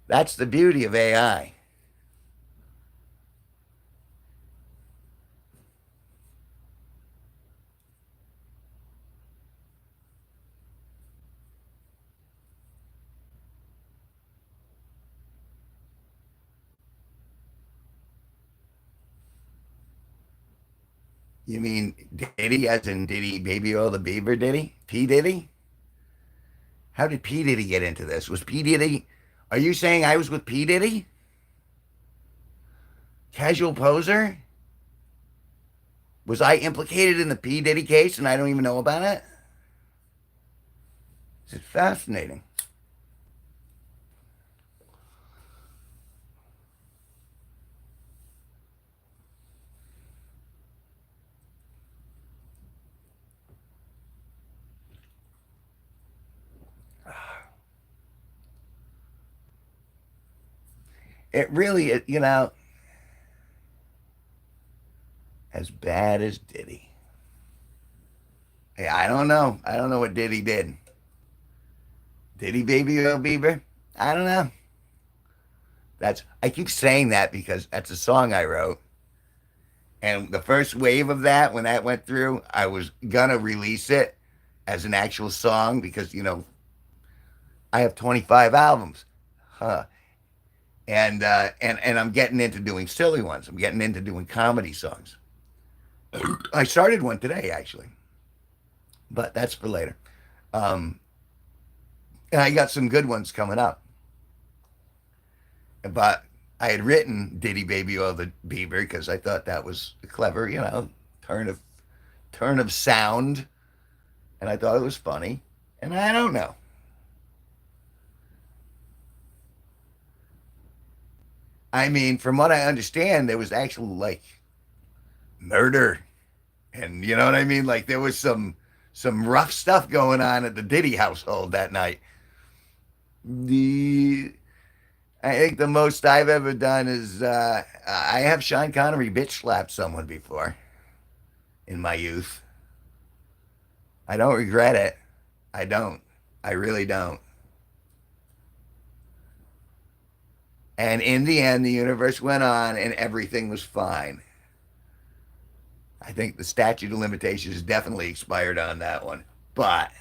That's the beauty of AI. You mean Diddy, as in Diddy Baby Oil the Beaver Diddy? P. Diddy? How did P. Diddy get into this? Was P. Diddy. Are you saying I was with P. Diddy? Casual poser? Was I implicated in the P. Diddy case and I don't even know about it? This is fascinating. It really, as bad as Diddy. Hey, I don't know. I don't know what Diddy did. Diddy Baby Oil Bieber? I don't know. I keep saying that because that's a song I wrote. And the first wave of that, when that went through, I was gonna release it as an actual song because I have 25 albums, huh? And I'm getting into doing silly ones. I'm getting into doing comedy songs. I started one today actually, but that's for later. Um, and I got some good ones coming up. But I had written Diddy Baby Oil the Bieber because I thought that was a clever, turn of turn of sound, and I thought it was funny. And I don't know. I mean, from what I understand, there was actual like murder, and you know what I mean. Like there was some rough stuff going on at the Diddy household that night. The I think the most I've ever done is I have Sean Connery bitch slapped someone before in my youth. I don't regret it. I don't. I really don't. And in the end, the universe went on and everything was fine. I think the statute of limitations definitely expired on that one. But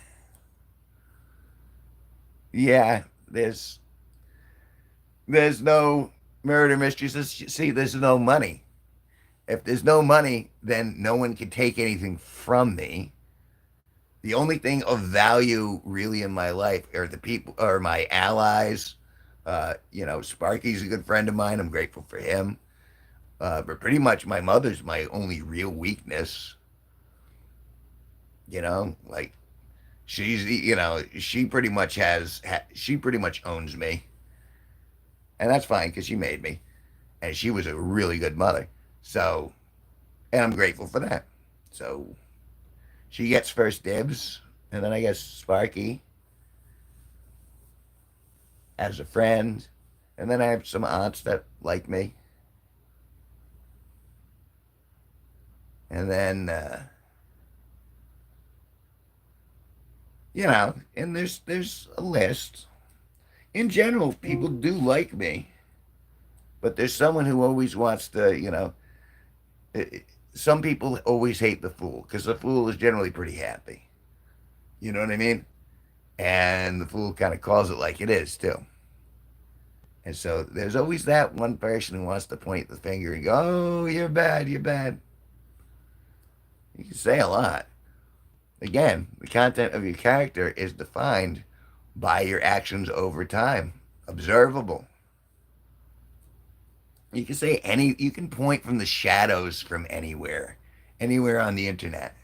yeah, there's no murder mysteries. See, there's no money. If there's no money, then no one can take anything from me. The only thing of value really in my life are the people, are my allies. Sparky's a good friend of mine. I'm grateful for him. But pretty much my mother's my only real weakness. Like she pretty much she pretty much owns me, and that's fine because she made me, and she was a really good mother. So, and I'm grateful for that. So she gets first dibs, and then I guess Sparky as a friend, and then I have some aunts that like me, and then and there's a list. In general, people do like me, but there's someone who always wants to, some people always hate the fool because the fool is generally pretty happy. You know what I mean? And the fool kind of calls it like it is too. And so there's always that one person who wants to point the finger and go, "Oh, you're bad, you're bad." You can say a lot. Again, the content of your character is defined by your actions over time, observable. You can say you can point from the shadows from anywhere on the internet.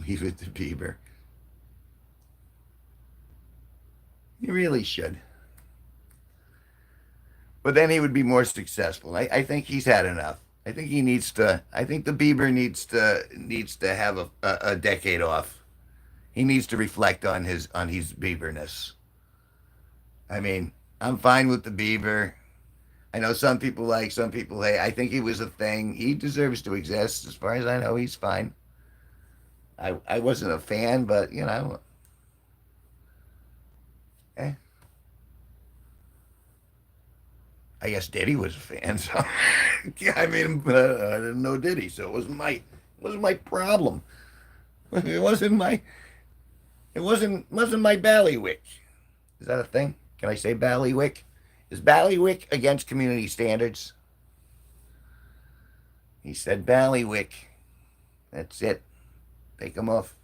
Leave it to Bieber. You really should. But then he would be more successful. I think he's had enough. I think he needs to. I think the Bieber needs to have a decade off. He needs to reflect on his Bieberness. I mean, I'm fine with the beaver. I know some people like, some people hate. I think he was a thing. He deserves to exist. As far as I know, he's fine. I wasn't a fan, but eh, I guess Diddy was a fan. So yeah, I mean, I didn't know Diddy, so it wasn't my problem. It wasn't my ballywick. Is that a thing? Can I say ballywick? Is ballywick against community standards? He said ballywick. That's it. Take him off.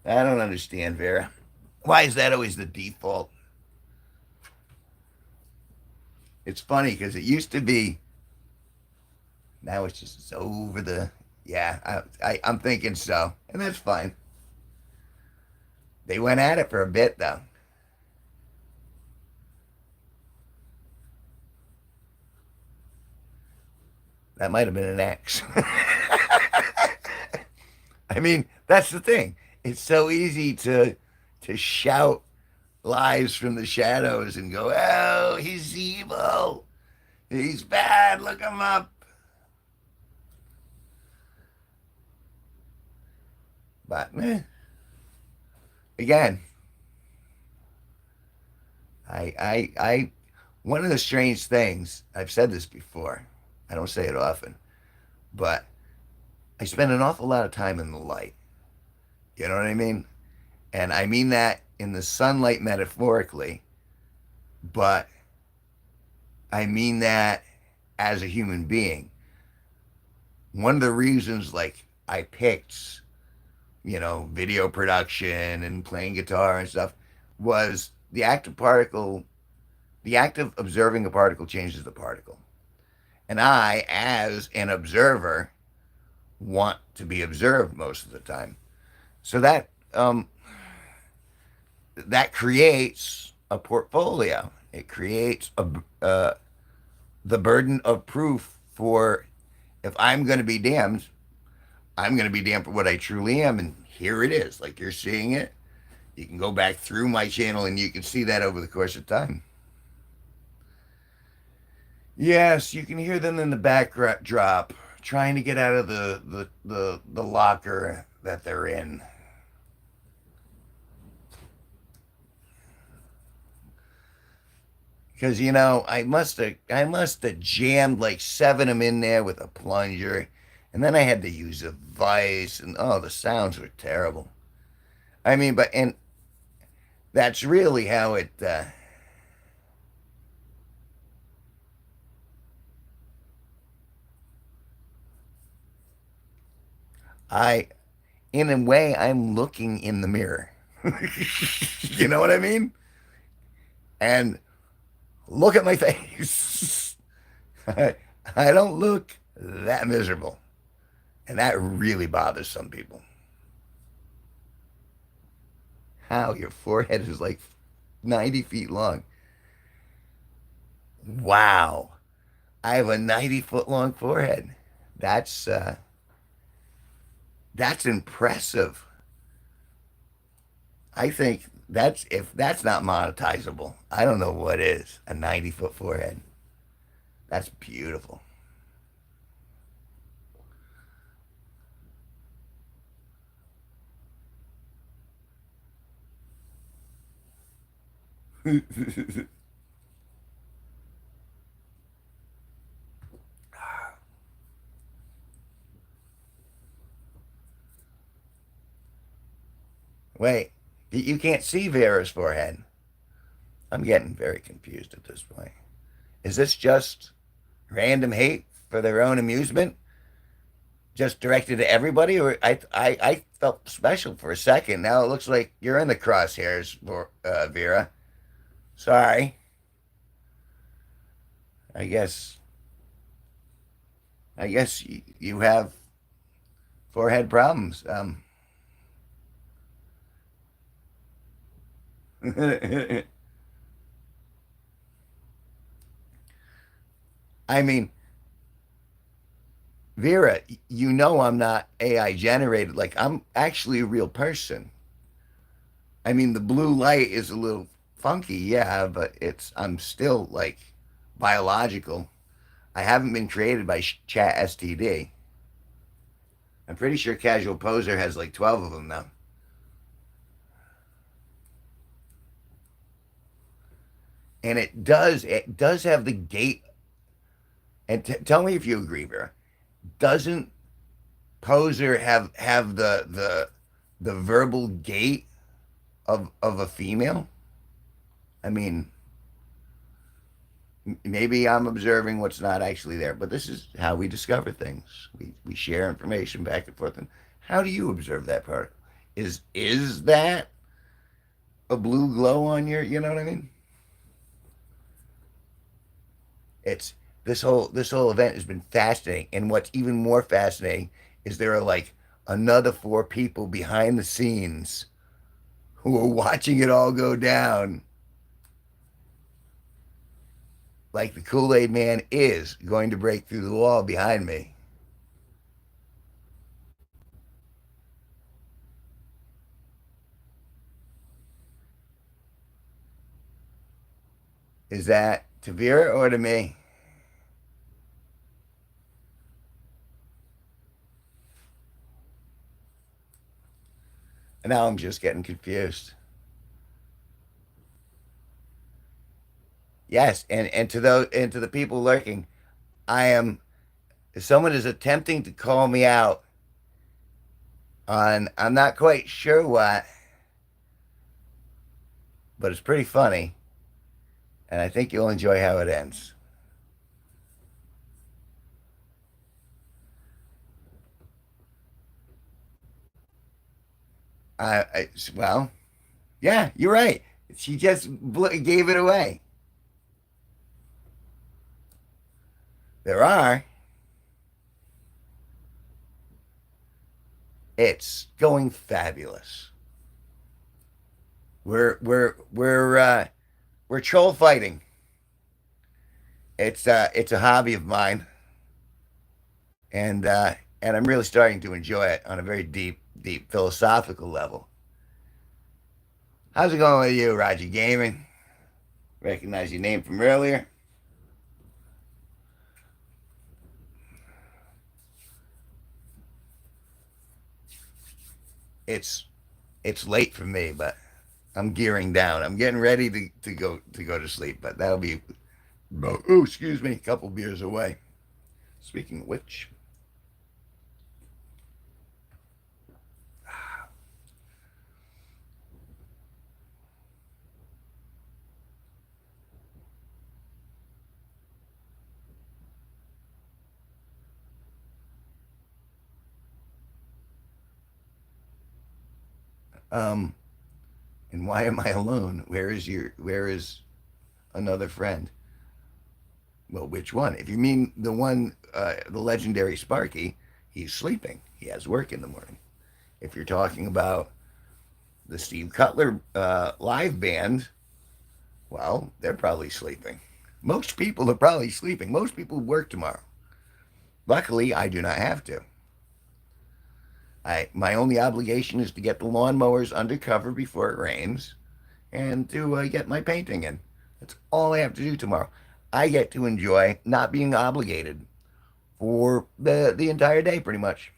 I don't understand, Vera. Why is that always the default? It's funny because it used to be. Now it's just it's over the. Yeah, I'm thinking so, and that's fine. They went at it for a bit though. That might have been an X. I mean, that's the thing. It's so easy to shout lies from the shadows and go, "Oh, he's evil. He's bad. Look him up." But again, one of the strange things I've said this before. I don't say it often, but I spend an awful lot of time in the light. You know what I mean? And I mean that in the sunlight metaphorically, but I mean that as a human being. One of the reasons, like, I picked, video production and playing guitar and stuff was the act of observing a particle changes the particle. And I, as an observer, want to be observed most of the time. So that creates a portfolio. It creates the burden of proof for if I'm going to be damned, I'm going to be damned for what I truly am. And here it is. Like you're seeing it. You can go back through my channel and you can see that over the course of time. Yes, you can hear them in the backdrop trying to get out of the locker that they're in. Because I must have jammed like seven of them in there with a plunger, and then I had to use a vise, and oh, the sounds were terrible. I mean, but and that's really how it. I, in a way, I'm looking in the mirror. You know what I mean? And look at my face. I don't look that miserable, and that really bothers some people. How your forehead is like 90 feet long. Wow. I have a 90-foot long forehead. That's uh that's impressive. I think that's if that's not monetizable, I don't know what is. A 90-foot forehead. That's beautiful. Wait, you can't see Vera's forehead. I'm getting very confused at this point. Is this just random hate for their own amusement? Just directed to everybody, or I felt special for a second. Now it looks like you're in the crosshairs, Vera. Sorry. I guess you have forehead problems. I mean, Vera, you know I'm not AI generated. Like I'm actually a real person. I mean, the blue light is a little funky, yeah, but I'm still like biological. I haven't been created by Chat STD. I'm pretty sure Casual Poser has like 12 of them now. And it does have the gait. And tell me if you agree, Vera. Doesn't Poser have the verbal gait of a female? I mean, maybe I'm observing what's not actually there, but this is how we discover things. We share information back and forth. And how do you observe that part? Is that a blue glow on your? You know what I mean? It's this whole event has been fascinating, and what's even more fascinating is there are like another four people behind the scenes who are watching it all go down. Like the Kool Aid Man is going to break through the wall behind me. Is that to Vera or to me? And now I'm just getting confused. Yes, and to those and to the people lurking, I am. If someone is attempting to call me out on, I'm not quite sure what, but it's pretty funny, and I think you'll enjoy how it ends. Well, yeah, you're right. She just gave it away. There are. It's going fabulous. We're troll fighting. It's a hobby of mine, and I'm really starting to enjoy it on a very deep philosophical level. How's it going with you, Roger Gaming? Recognize your name from earlier. It's it's late for me, but I'm gearing down. I'm getting ready to go to sleep, but that'll be oh, excuse me, a couple beers away. Speaking of which, um, and why am I alone? Where is another friend? Well, which one? If you mean the one, the legendary Sparky, he's sleeping. He has work in the morning. If you're talking about the Steve Cutler live band, well, they're probably sleeping. Most people are probably sleeping. Most people work tomorrow. Luckily, I do not have to. My only obligation is to get the lawnmowers under cover before it rains, and to get my painting in. That's all I have to do tomorrow. I get to enjoy not being obligated for the entire day, pretty much.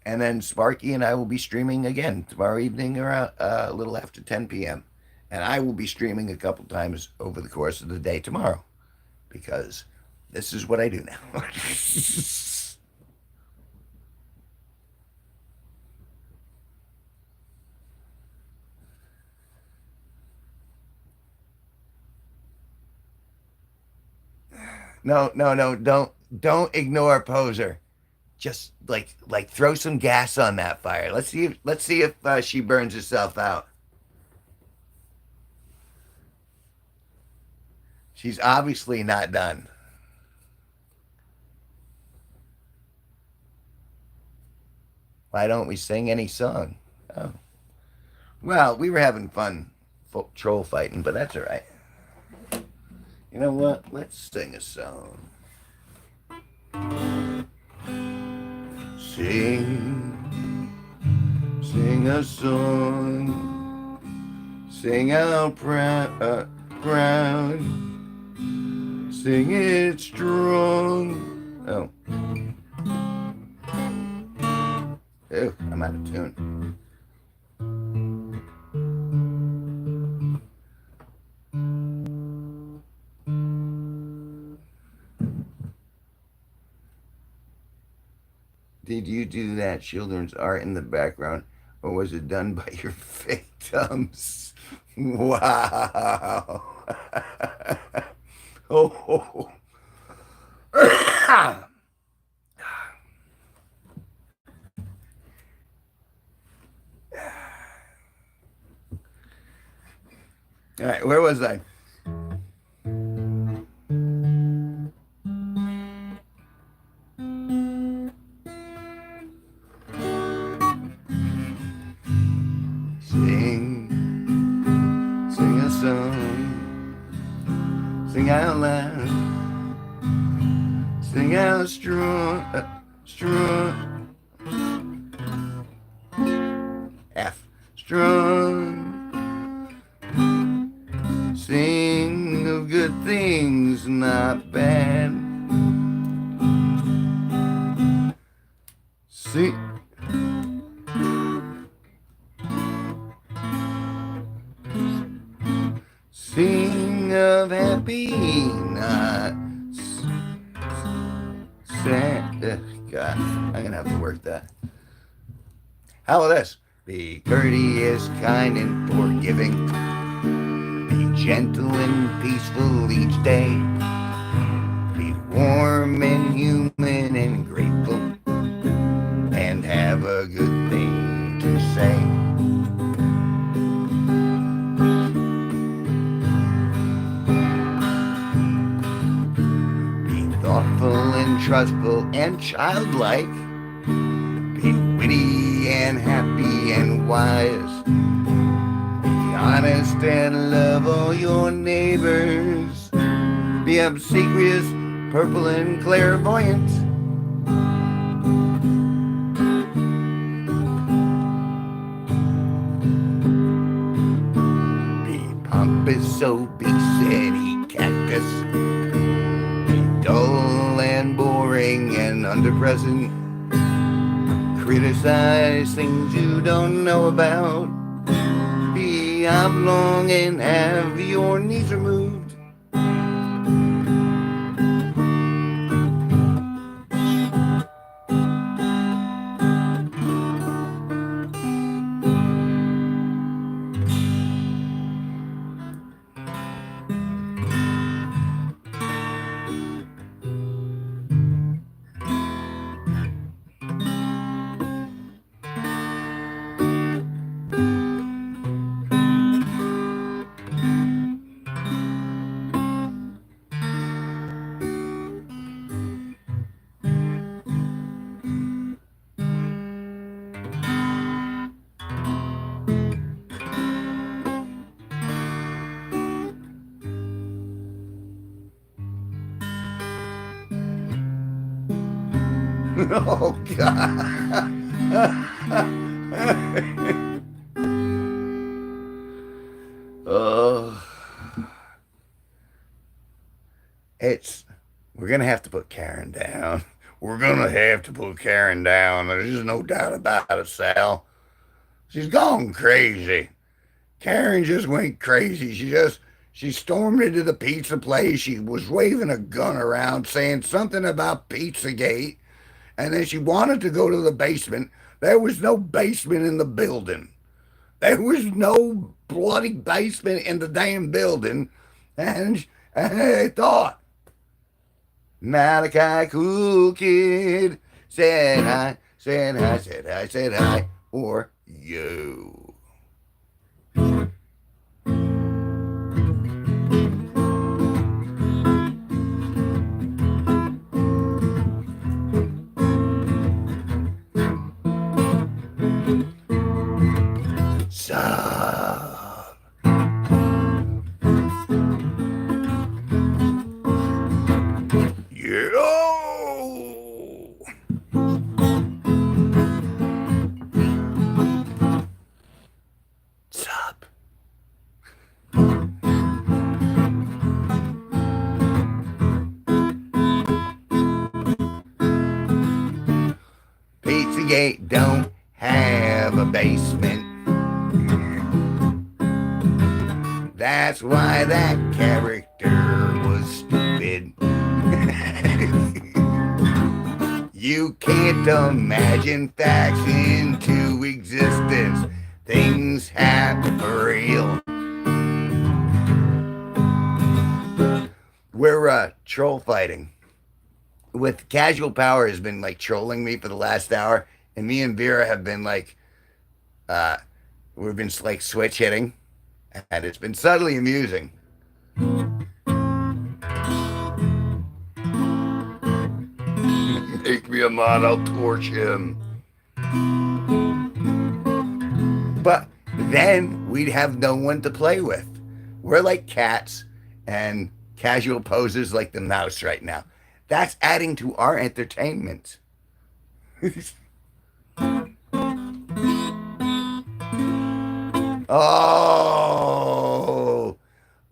And then Sparky and I will be streaming again tomorrow evening around a little after 10 p.m. And I will be streaming a couple times over the course of the day tomorrow because this is what I do now. No, no, no, don't ignore Poser. Just like throw some gas on that fire. Let's see if she burns herself out. She's obviously not done. Why don't we sing any song? Oh, well, we were having fun troll fighting, but that's all right. You know what? Let's sing a song. Sing, sing a song, sing out proud, sing it strong. Oh, ew, I'm out of tune. Did you do that children's art in the background, or was it done by your victims? Wow. Oh. All right, where was I? Sing, sing a song, sing out loud, sing out strong, strong, F, strong, sing of good things, not bad. Sing. Sing of happy, not sad. God, I'm gonna have to work that. How about this? Be courteous, kind, and forgiving. Be gentle and peaceful each day. Be warm and human and grateful. And have a good thing to say. Thoughtful and trustful and childlike. Be witty and happy and wise. Be honest and love all your neighbors. Be obsequious, purple and clairvoyant. Be pompous, obese, and eat cactus. Dull and boring and underpresent. Criticize things you don't know about. Be oblong and have your knees removed. Oh, God. Oh. We're going to have to put Karen down. We're going to have to put Karen down. There's just no doubt about it, Sal. She's gone crazy. Karen just went crazy. She stormed into the pizza place. She was waving a gun around saying something about Pizzagate. And then she wanted to go to the basement. There was no basement in the building. There was no bloody basement in the damn building. And I thought, Malachi Cool Kid said hi, said hi, said hi, said hi, or you. Stargate don't have a basement. That's why that character was stupid. You can't imagine facts into existence. Things happen for real. We're troll fighting. With Casual Power has been like trolling me for the last hour, and me and Vera have been like, uh, we've been like switch hitting, and it's been subtly amusing. Make me a mod, I'll torch him. But then we'd have no one to play with. We're like cats, and Casual poses like the mouse right now. That's adding to our entertainment. Oh,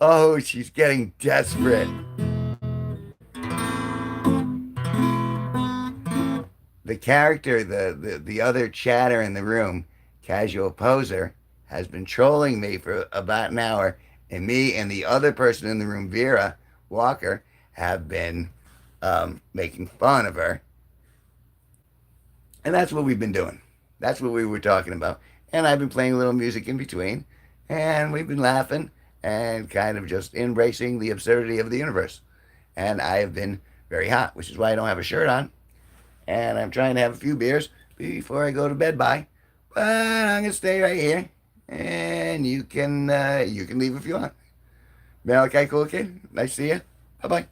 oh, she's getting desperate. The character, the other chatter in the room, Casual Poser, has been trolling me for about an hour, and me and the other person in the room, Vera Walker, have been making fun of her. And that's what we've been doing. That's what we were talking about. And I've been playing a little music in between, and we've been laughing and kind of just embracing the absurdity of the universe. And I have been very hot, which is why I don't have a shirt on. And I'm trying to have a few beers before I go to bed by. But I'm gonna stay right here, and you can leave if you want. Malachi, cool kid. Nice to see you. Bye bye.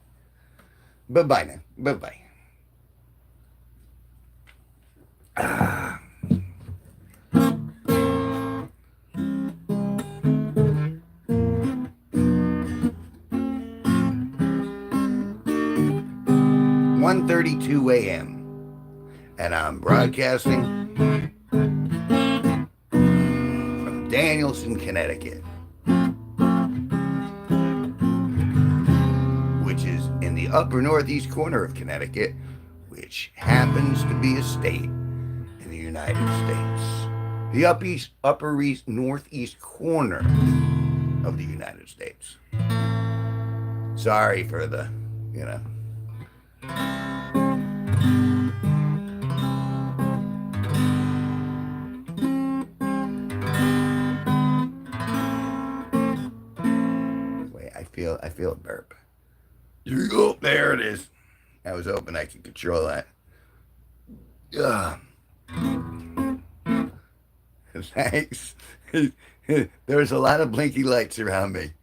Bye bye now. Bye bye. Ah. 1:32 a.m. and I'm broadcasting from Danielson, Connecticut, which is in the upper northeast corner of Connecticut, which happens to be a state in the United States. The upper east, northeast corner of the United States. Sorry for the, you know. Wait, I feel a burp. Oh, there it is. I was hoping I could control that. Ugh. Thanks. There's a lot of blinky lights around me.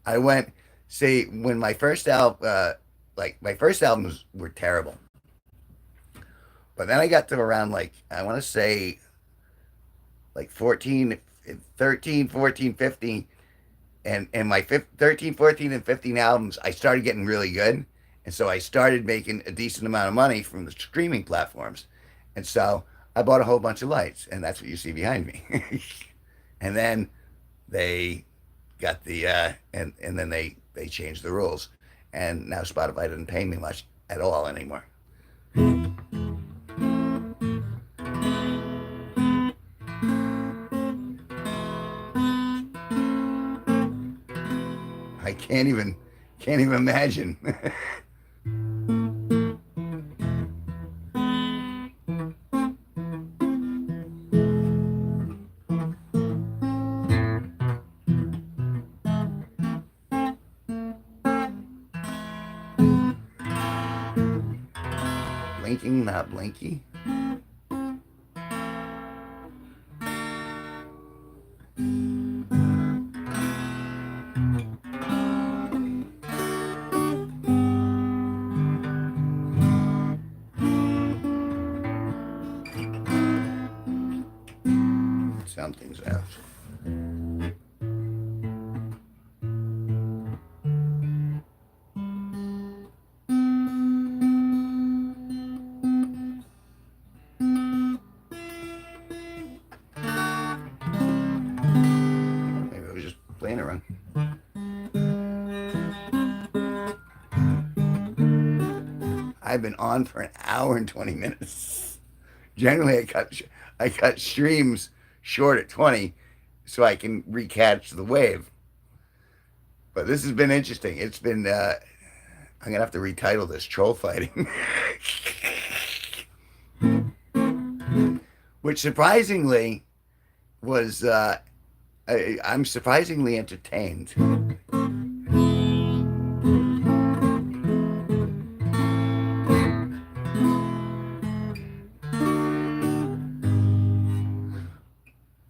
I went, see, when my first album, my first albums were terrible. But then I got to around like, I want to say like 14, 13, 14, 15. And my 13, 14, and 15 albums, I started getting really good. And so I started making a decent amount of money from the streaming platforms. And so I bought a whole bunch of lights, and that's what you see behind me. And then they got the, and then they changed the rules. And now Spotify doesn't pay me much at all anymore. I can't even imagine. Blinking, not blinky. Something's out. Maybe I was just playing around. I've been on for an hour and 20 minutes. Generally, I cut streams short at 20 so I can recatch the wave. But this has been interesting. It's been I'm gonna have to retitle this troll fighting, which surprisingly was I'm surprisingly entertained.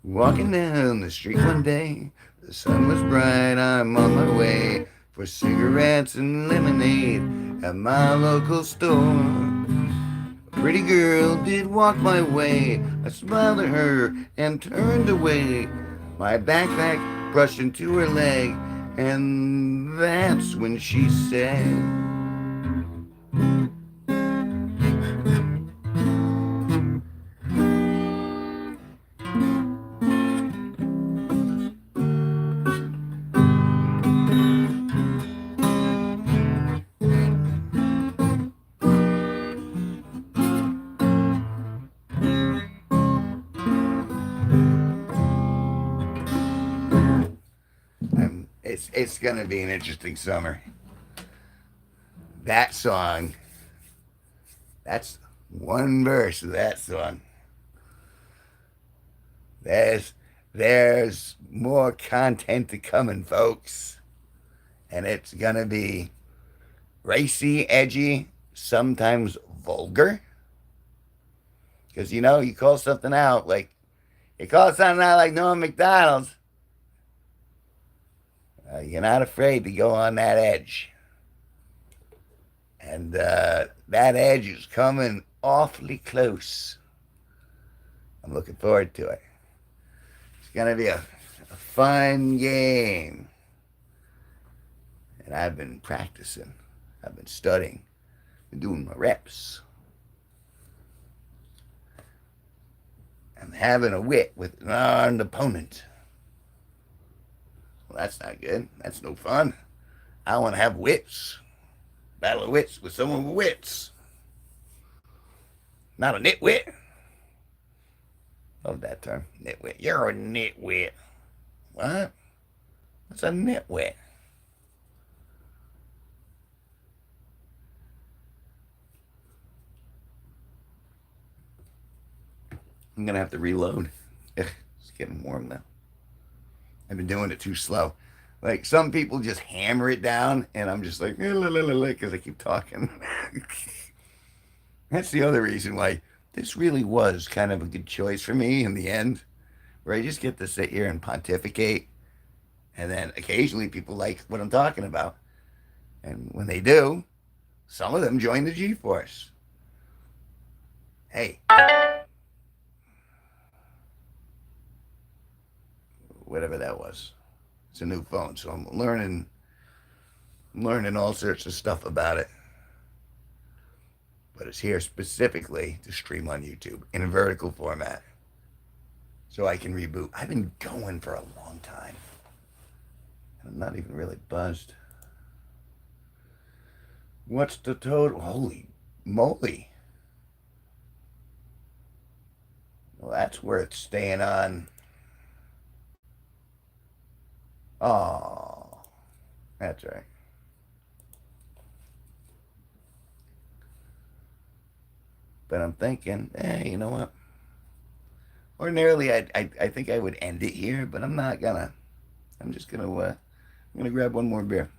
Walking down the street one day, the sun was bright. I'm on my way for cigarettes and lemonade at my local store. A pretty girl did walk my way. I smiled at her and turned away. My backpack brushed into her leg, and that's when she said, it's gonna be an interesting summer. That song, that's one verse of that song. There's there's more content to coming, folks, and it's gonna be racy, edgy, sometimes vulgar. Because you call something out like you call something out like Norm Macdonald's, you're not afraid to go on that edge, and that edge is coming awfully close. I'm looking forward to it. It's gonna be a fun game, and I've been practicing. I've been studying, been doing my reps. I'm having a wit with an armed opponent. Well, that's not good. That's no fun. I want to have wits. Battle of wits with someone with wits. Not a nitwit. Love that term. Nitwit. You're a nitwit. What? What's a nitwit? I'm going to have to reload. Ugh, it's getting warm now. I've been doing it too slow. Like some people just hammer it down, and I'm just like, because I keep talking. That's the other reason why this really was kind of a good choice for me in the end, where I just get to sit here and pontificate. And then occasionally people like what I'm talking about. And when they do, some of them join the G Force. Hey, whatever that was. It's a new phone, so I'm learning all sorts of stuff about it. But it's here specifically to stream on YouTube in a vertical format, so I can reboot. I've been going for a long time, and I'm not even really buzzed. What's the total? Holy moly! Well, that's worth staying on. Oh, that's right. But I'm thinking, hey, you know what? Ordinarily, I think I would end it here, but I'm not gonna. I'm just gonna I'm gonna grab one more beer,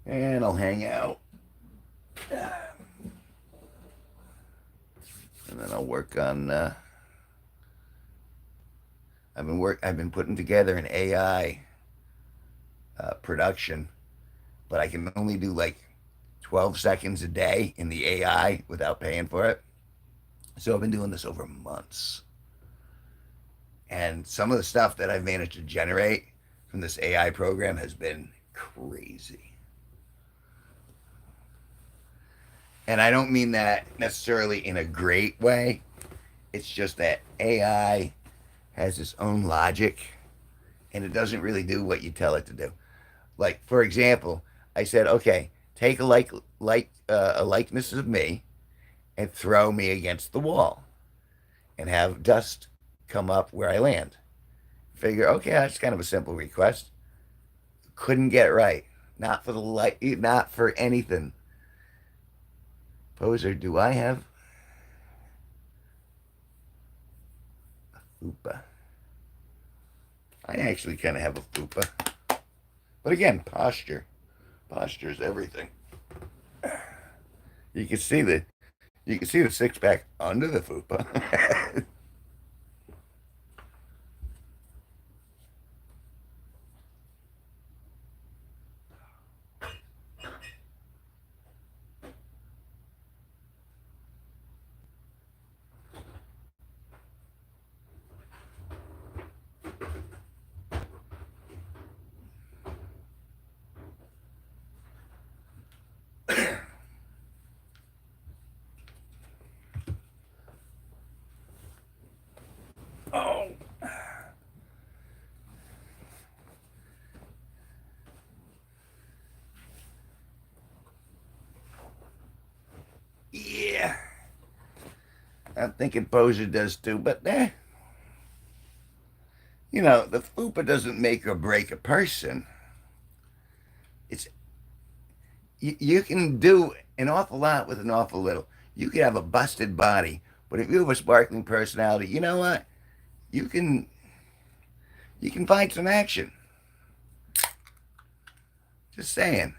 and I'll hang out, and then I'll work on. I've been putting together an AI production, but I can only do like 12 seconds a day in the AI without paying for it. So I've been doing this over months. And some of the stuff that I've managed to generate from this AI program has been crazy. And I don't mean that necessarily in a great way. It's just that AI has its own logic, and it doesn't really do what you tell it to do. Like, for example, I said, okay, take a likeness of me and throw me against the wall and have dust come up where I land. Figure, okay, that's kind of a simple request. Couldn't get right. Not for the light, not for anything. Poser, do I have fupa? I actually kind of have a fupa. But again, posture. Posture is everything. You can see the six pack under the fupa. Oh, yeah. I'm thinking Poser does too, but the fupa doesn't make or break a person. It's you can do an awful lot with an awful little. You could have a busted body, but if you have a sparkling personality, you know what? You can you can find some action. Just saying.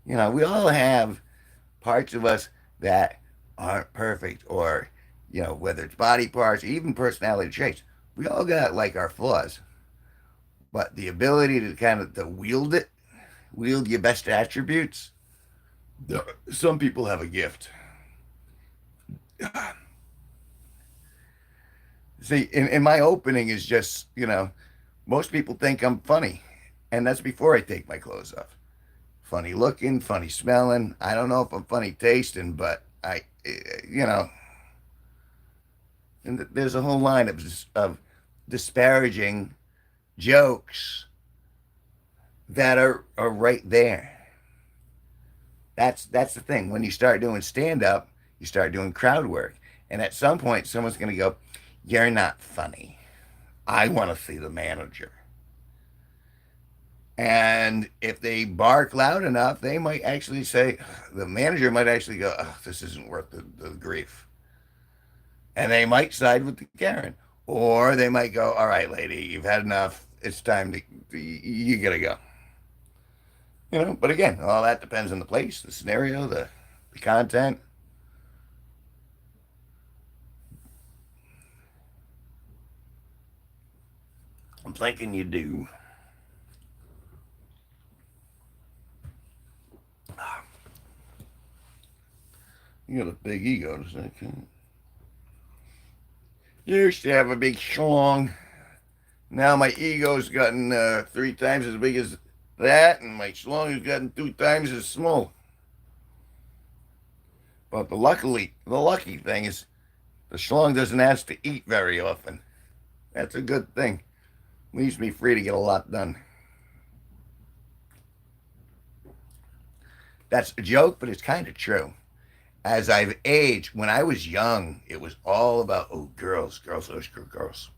We all have parts of us that aren't perfect, or whether it's body parts, even personality traits. We all got like our flaws, but the ability to kind of to wield your best attributes. Some people have a gift. See, in my opening is just, most people think I'm funny, and that's before I take my clothes off. Funny looking, funny smelling. I don't know if I'm funny tasting, but you know, and there's a whole line of disparaging jokes that are right there. That's the thing. When you start doing stand up, you start doing crowd work, and at some point, someone's going to go, "You're not funny. I want to see the manager." And if they bark loud enough, they might actually say, the manager might actually go, "Oh, this isn't worth the grief." And they might side with the Karen. Or they might go, "All right, lady, you've had enough. It's time you gotta go." But again, all that depends on the place, the scenario, the content. I'm thinking you do. You got a big ego, does that count? You used to have a big schlong. Now my ego's gotten 3 times as big as that, and my schlong has gotten 2 times as small. But the lucky thing is the schlong doesn't ask to eat very often. That's a good thing. Leaves me free to get a lot done. That's a joke, but it's kind of true. As I've aged, when I was young, it was all about, oh, girls, girls, girls, girls.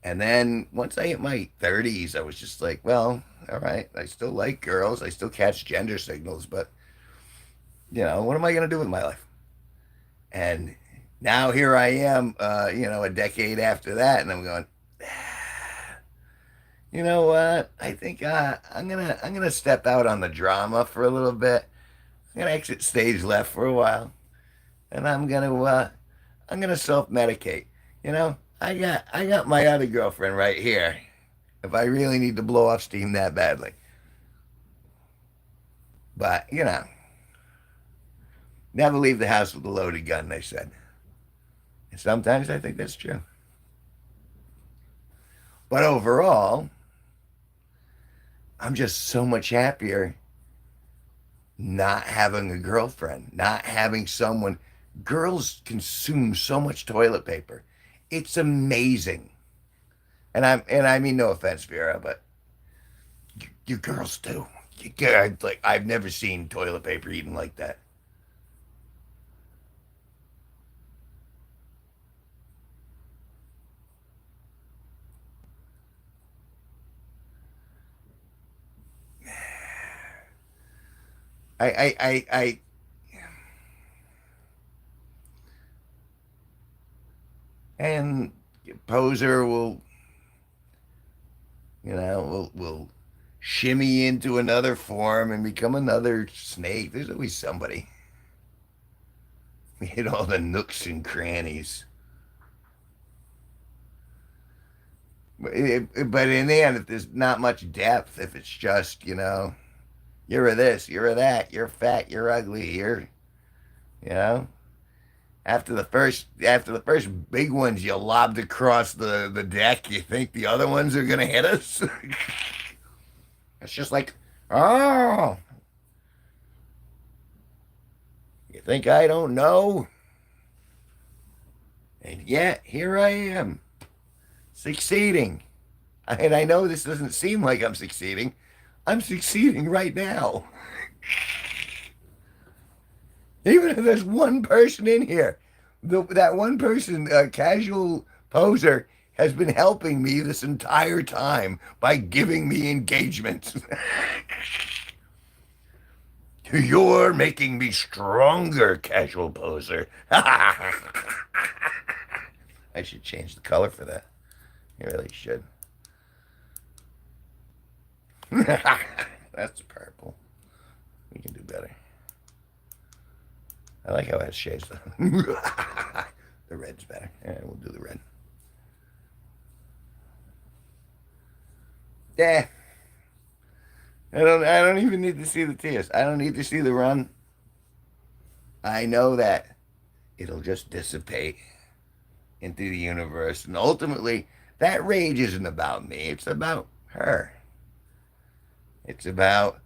And then once I hit my 30s, I was just like, well, all right, I still like girls. I still catch gender signals, but, what am I going to do with my life? And now here I am, a decade after that, and I'm going, you know what? I think I'm gonna step out on the drama for a little bit. I'm gonna exit stage left for a while, and I'm gonna self medicate. I got my other girlfriend right here. If I really need to blow off steam that badly, but never leave the house with a loaded gun. They said, and sometimes I think that's true. But overall, I'm just so much happier not having a girlfriend, not having someone. Girls consume so much toilet paper. It's amazing. And I mean no offense, Vera, but you girls do. Like I've never seen toilet paper eaten like that. I and poser will, will shimmy into another form and become another snake. There's always somebody. We hit all the nooks and crannies. But in the end, if there's not much depth, if it's just, you're a this, you're a that, you're fat, you're ugly, you know, after the first big ones you lobbed across the deck, you think the other ones are gonna hit us? It's just like, oh, you think I don't know? And yet here I am, succeeding. And I know this doesn't seem like I'm succeeding. I'm succeeding right now. Even if there's one person in here, that one person, a casual poser, has been helping me this entire time by giving me engagement. You're making me stronger, casual poser. I should change the color for that. You really should. That's purple. We can do better. I like how it has shades though. The red's better. Yeah, we'll do the red. Yeah. I don't even need to see the tears. I don't need to see the run. I know that it'll just dissipate into the universe. And ultimately, that rage isn't about me. It's about her. It's about,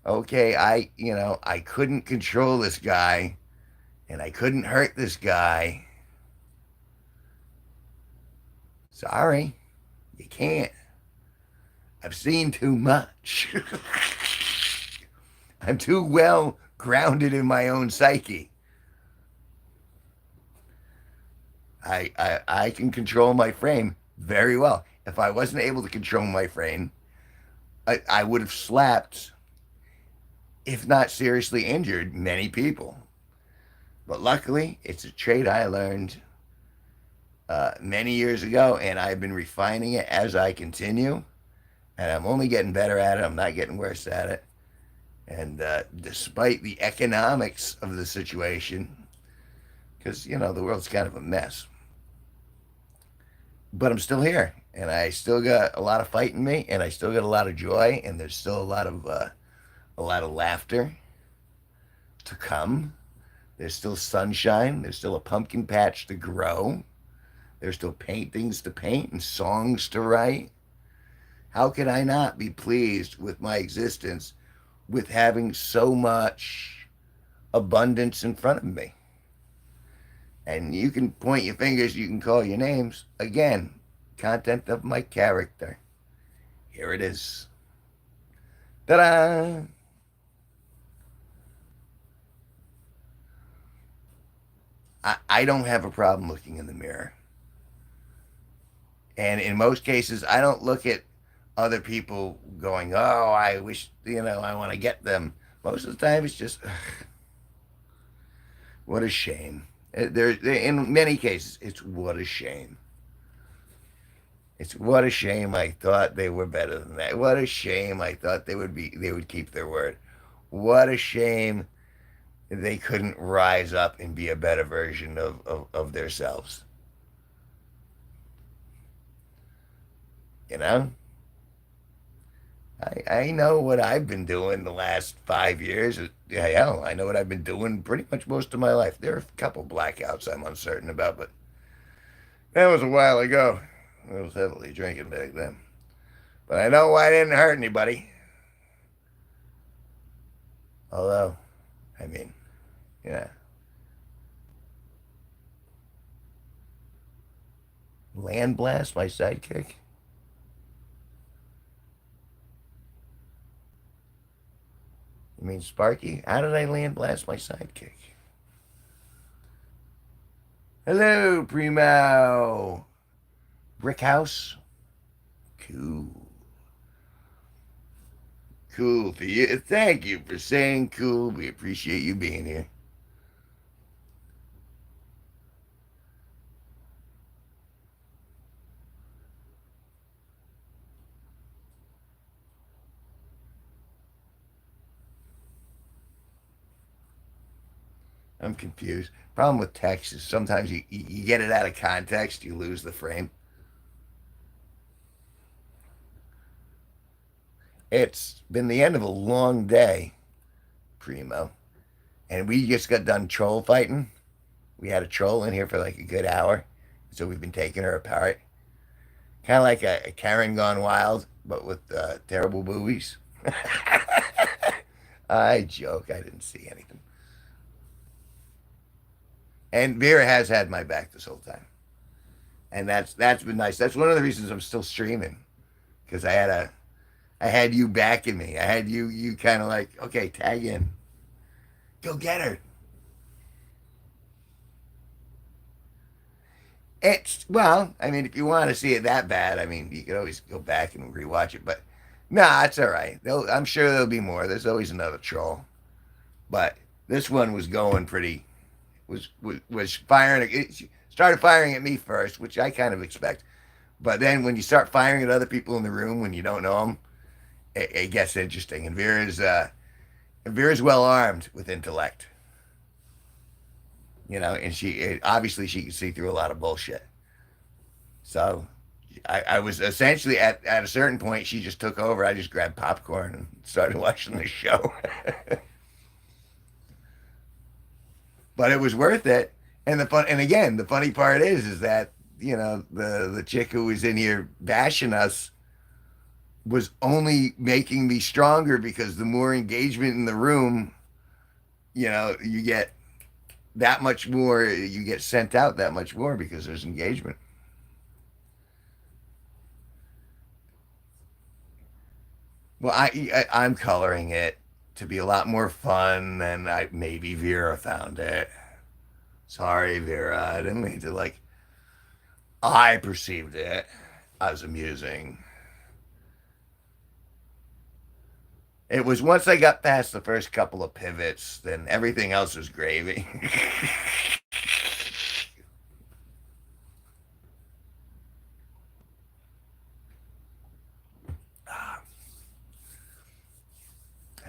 okay, I couldn't control this guy and I couldn't hurt this guy. Sorry, you can't. I've seen too much. I'm too well grounded in my own psyche. I can control my frame very well. If I wasn't able to control my frame, I would have slapped, if not seriously injured, many people. But luckily, it's a trait I learned many years ago, and I've been refining it as I continue. And I'm only getting better at it. I'm not getting worse at it. And despite the economics of the situation, because, the world's kind of a mess, but I'm still here. And I still got a lot of fight in me, and I still got a lot of joy, and there's still a lot of laughter to come. There's still sunshine. There's still a pumpkin patch to grow. There's still paintings to paint and songs to write. How can I not be pleased with my existence with having so much abundance in front of me? And you can point your fingers, you can call your names. Again, content of my character. Here it is. Ta-da! I don't have a problem looking in the mirror. And in most cases, I don't look at other people going, oh, I wish, I want to get them. Most of the time, it's just, ugh, what a shame. In many cases, it's what a shame. It's what a shame I thought they were better than that. What a shame I thought they would keep their word. What a shame they couldn't rise up and be a better version of themselves. You know? I know what I've been doing the last 5 years. Yeah, hell, I know what I've been doing pretty much most of my life. There are a couple blackouts I'm uncertain about, but that was a while ago. I was heavily drinking back then. But I know I didn't hurt anybody. Although, I mean, yeah. Land blast my sidekick? You mean Sparky? How did I land blast my sidekick? Hello, Primo. Brick house? Cool. Cool for you. Thank you for saying cool. We appreciate you being here. I'm confused. Problem with text is sometimes you get it out of context, you lose the frame. It's been the end of a long day, Primo, and we just got done troll fighting. We had a troll in here for like a good hour, so we've been taking her apart, kind of like a Karen gone wild, but with terrible boobies. I joke. I didn't see anything. And Vera has had my back this whole time, and that's been nice. That's one of the reasons I'm still streaming because I had you backing me. I had you kind of like, okay, tag in, go get her. It's well, I mean, if you want to see it that bad, I mean, you could always go back and rewatch it. But nah, it's all right. I'm sure there'll be more. There's always another troll, but this one was going pretty. Was firing. It started firing at me first, which I kind of expect. But then when you start firing at other people in the room when you don't know them, it gets interesting. And Vera's well armed with intellect, and obviously she can see through a lot of bullshit. So I was essentially at a certain point she just took over. I just grabbed popcorn and started watching the show. But it was worth it. And again, the funny part is that the chick who was in here bashing us was only making me stronger because the more engagement in the room, you get that much more. You get sent out that much more because there's engagement. Well, I'm coloring it to be a lot more fun than I maybe Vera found it. Sorry, Vera. I didn't mean to like. I perceived it as amusing. It was once I got past the first couple of pivots, then everything else was gravy.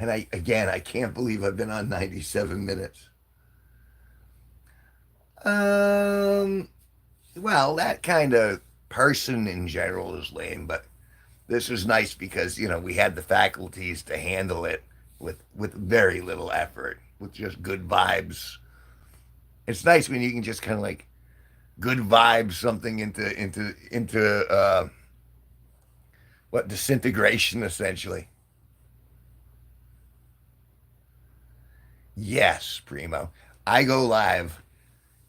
And I can't believe I've been on 97 minutes. Um, well, that kind of person in general is lame, but this was nice because we had the faculties to handle it with very little effort, with just good vibes. It's nice when you can just kind of like good vibes something into what disintegration essentially. Yes, Primo. I go live,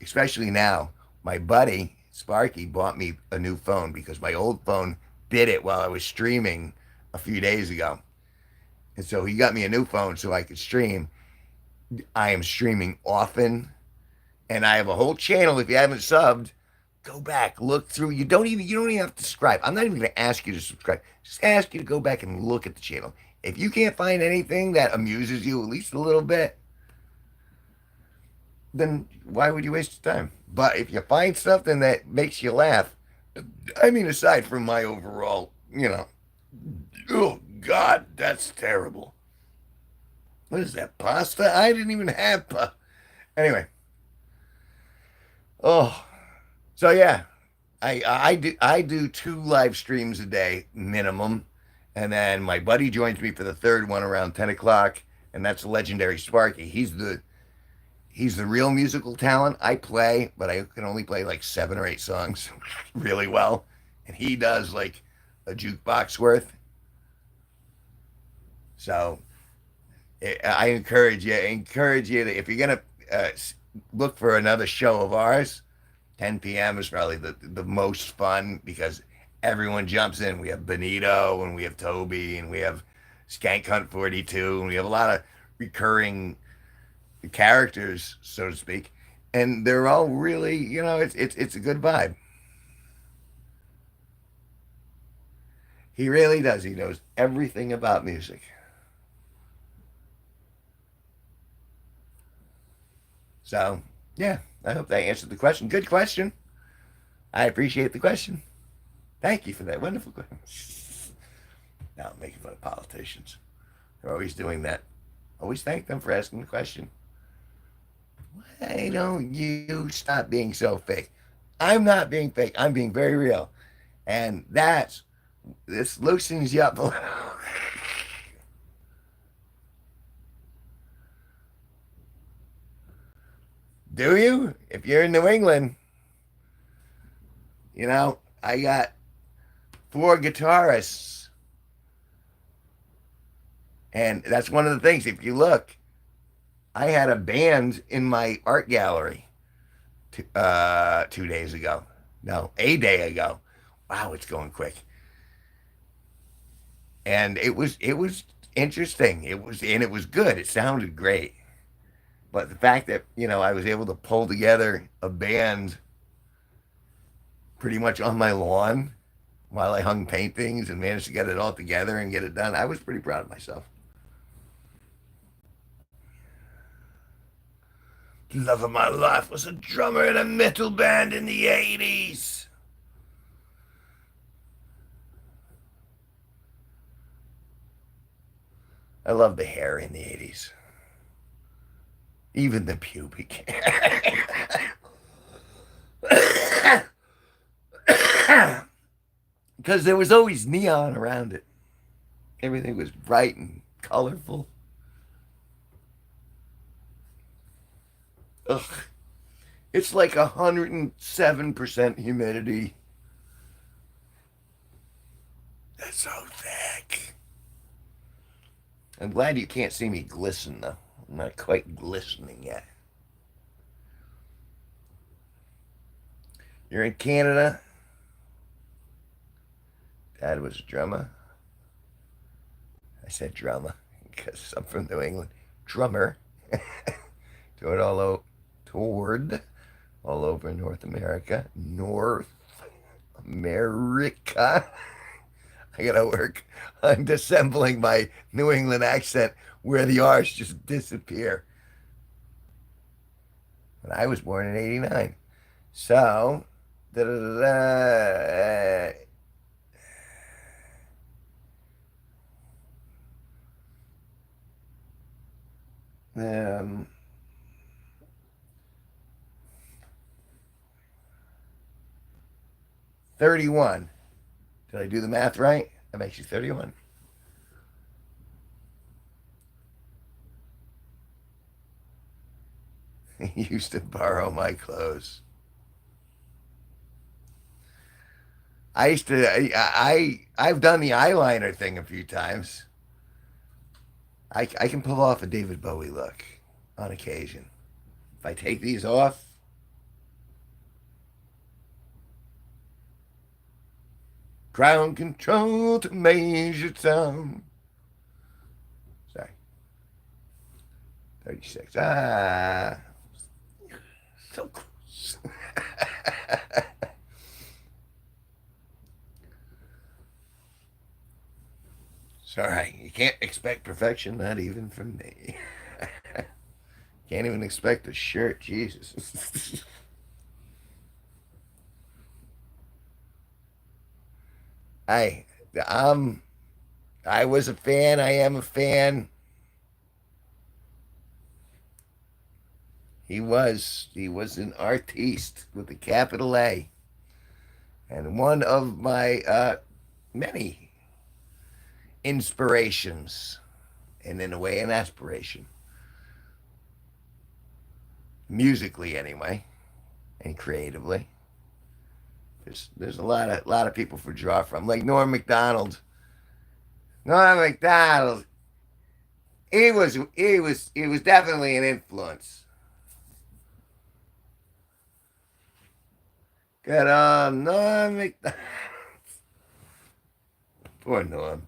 especially now. My buddy Sparky bought me a new phone because my old phone did it while I was streaming a few days ago. And so he got me a new phone so I could stream. I am streaming often and I have a whole channel. If you haven't subbed, go back, look through. You don't even have to subscribe. I'm not even gonna ask you to subscribe. Just ask you to go back and look at the channel. If you can't find anything that amuses you at least a little bit, then why would you waste your time? But if you find something that makes you laugh, I mean, aside from my overall, oh God, that's terrible. What is that, pasta? I didn't even have pasta. Anyway, oh, so yeah, I do two live streams a day minimum, and then my buddy joins me for the third one around 10 o'clock, and that's legendary Sparky. He's the real musical talent. I play, but I can only play like 7 or 8 songs really well. And he does like a jukebox worth. So I encourage you that if you're gonna look for another show of ours, 10 p.m. is probably the most fun because everyone jumps in. We have Benito and we have Toby and we have Skank Hunt 42 and we have a lot of recurring characters, so to speak, and they're all really, it's a good vibe. He really does. He knows everything about music. So, yeah, I hope that answered the question. Good question. I appreciate the question. Thank you for that wonderful question. Now I'm making fun of politicians. They're always doing that. Always thank them for asking the question. Why don't you stop being so fake? I'm not being fake. I'm being very real. And this loosens you up a little. Do you? If you're in New England, I got four guitarists. And that's one of the things. If you look, I had a band in my art gallery 2 days ago. No, a day ago. Wow, it's going quick. And it was interesting. It was good. It sounded great. But the fact that I was able to pull together a band pretty much on my lawn while I hung paintings and managed to get it all together and get it done, I was pretty proud of myself. The love of my life was a drummer in a metal band in the 80s. I love the hair in the 80s. Even the pubic hair. Because there was always neon around it. Everything was bright and colorful. Ugh. It's like 107% humidity. That's so thick. I'm glad you can't see me glisten, though. I'm not quite glistening yet. You're in Canada. Dad was a drummer. I said drummer because I'm from New England. Drummer. Toured all over North America. North America. I gotta work on dissembling my New England accent where the R's just disappear. And I was born in '89. So, da, da, da, da, 31. Did I do the math right? That makes you 31. He used to borrow my clothes. I used to. I've done the eyeliner thing a few times. I can pull off a David Bowie look on occasion. If I take these off, ground control to Major Tom. Sorry, 36. So close. Sorry, you can't expect perfection, not even from me. Can't even expect a shirt, Jesus. I, um, I was a fan. I am a fan. He was an artiste with a capital A, and one of my many inspirations, and in a way, an aspiration, musically anyway, and creatively. There's a lot of people for draw from, like Norm Macdonald. Norm Macdonald. He was definitely an influence. Good on Norm Macdonald. Poor Norm.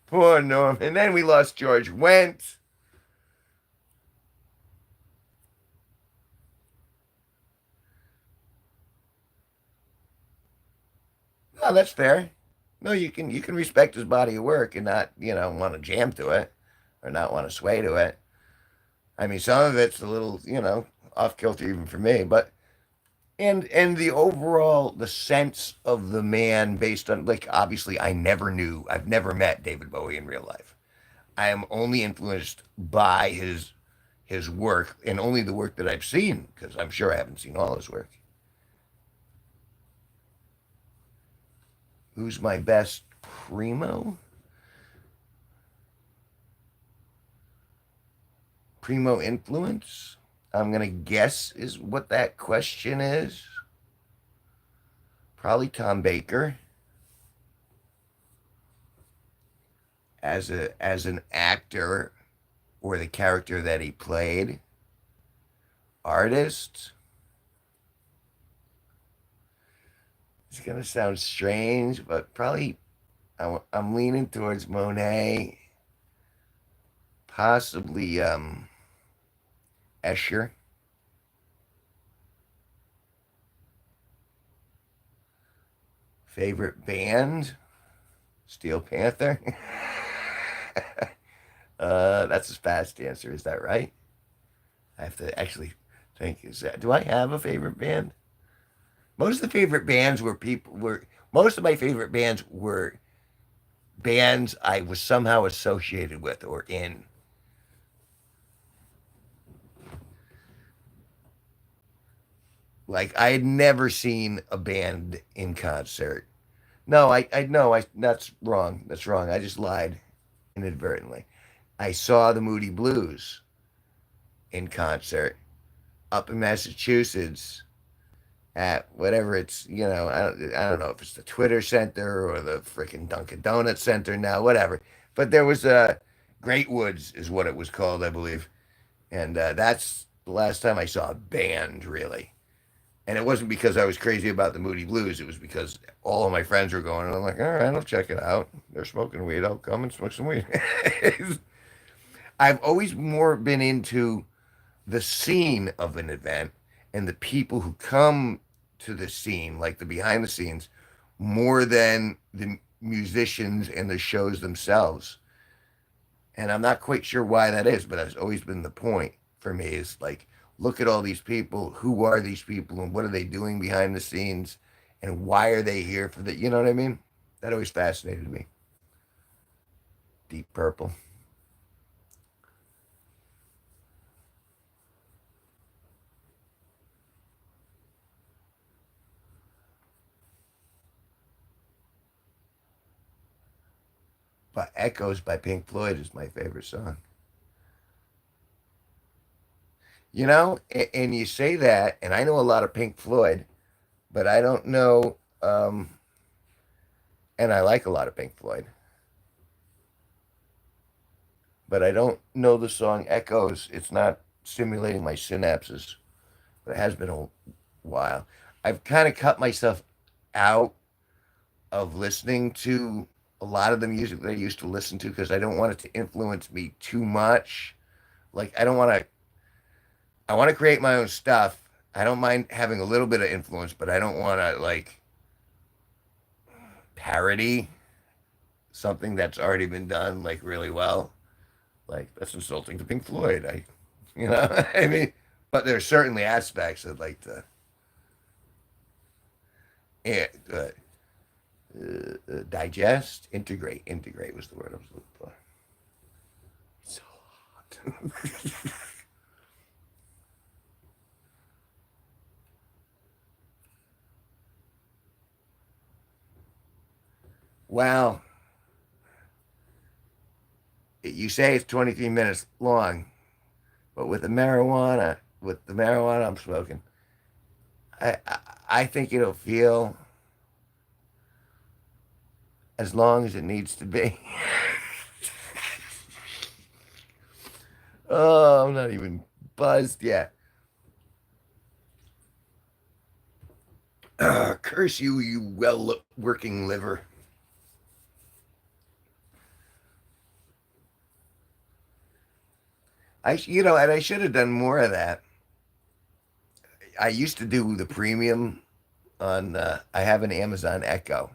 Poor Norm. And then we lost George Wendt. No, that's fair. No, you can respect his body of work and not want to jam to it or not want to sway to it. I mean, some of it's a little, off kilter even for me, but and the overall the sense of the man based on like obviously I've never met David Bowie in real life. I am only influenced by his work and only the work that I've seen because I'm sure I haven't seen all his work. Who's my best primo influence? I'm gonna guess is what that question is. Probably Tom Baker as an actor or the character that he played. Artist. It's gonna sound strange, but probably I'm leaning towards Monet, possibly Escher. Favorite band? Steel Panther. That's a fast answer. Is that right? I have to actually think. Is that do I have a favorite band? Most of the favorite bands were most of my favorite bands were bands I was somehow associated with or in. Like I had never seen a band in concert. No, I no, I that's wrong. That's wrong. I just lied inadvertently. I saw the Moody Blues in concert up in Massachusetts at whatever it's, I don't know if it's the Twitter Center or the freaking Dunkin' Donuts Center now, whatever. But there was a Great Woods is what it was called, I believe, and that's the last time I saw a band really. And it wasn't because I was crazy about the Moody Blues. It was because all of my friends were going, and I'm like, all right, I'll check it out. They're smoking weed. I'll come and smoke some weed. I've always more been into the scene of an event and the people who come to the scene, like the behind the scenes, more than the musicians and the shows themselves. And I'm not quite sure why that is, but that's always been the point for me is like, look at all these people. Who are these people and what are they doing behind the scenes? And why are they here for the, you know what I mean? That always fascinated me. Deep Purple. But Echoes by Pink Floyd is my favorite song. And you say that, and I know a lot of Pink Floyd, but I don't know, and I like a lot of Pink Floyd, but I don't know the song Echoes. It's not stimulating my synapses, but it has been a while. I've kind of cut myself out of listening to a lot of the music that I used to listen to because I don't want it to influence me too much. Like I want to create my own stuff. I don't mind having a little bit of influence, but I don't want to like parody something that's already been done like really well. Like that's insulting to Pink Floyd. I mean, but there's certainly aspects I'd like to, eh, digest, integrate was the word I was looking for. So hot. Wow, you say it's 23 minutes long, but with the marijuana I'm smoking, I think it'll feel as long as it needs to be. Oh, I'm not even buzzed yet. Curse you, you well working liver. And I should have done more of that. I used to do the premium on. I have an Amazon Echo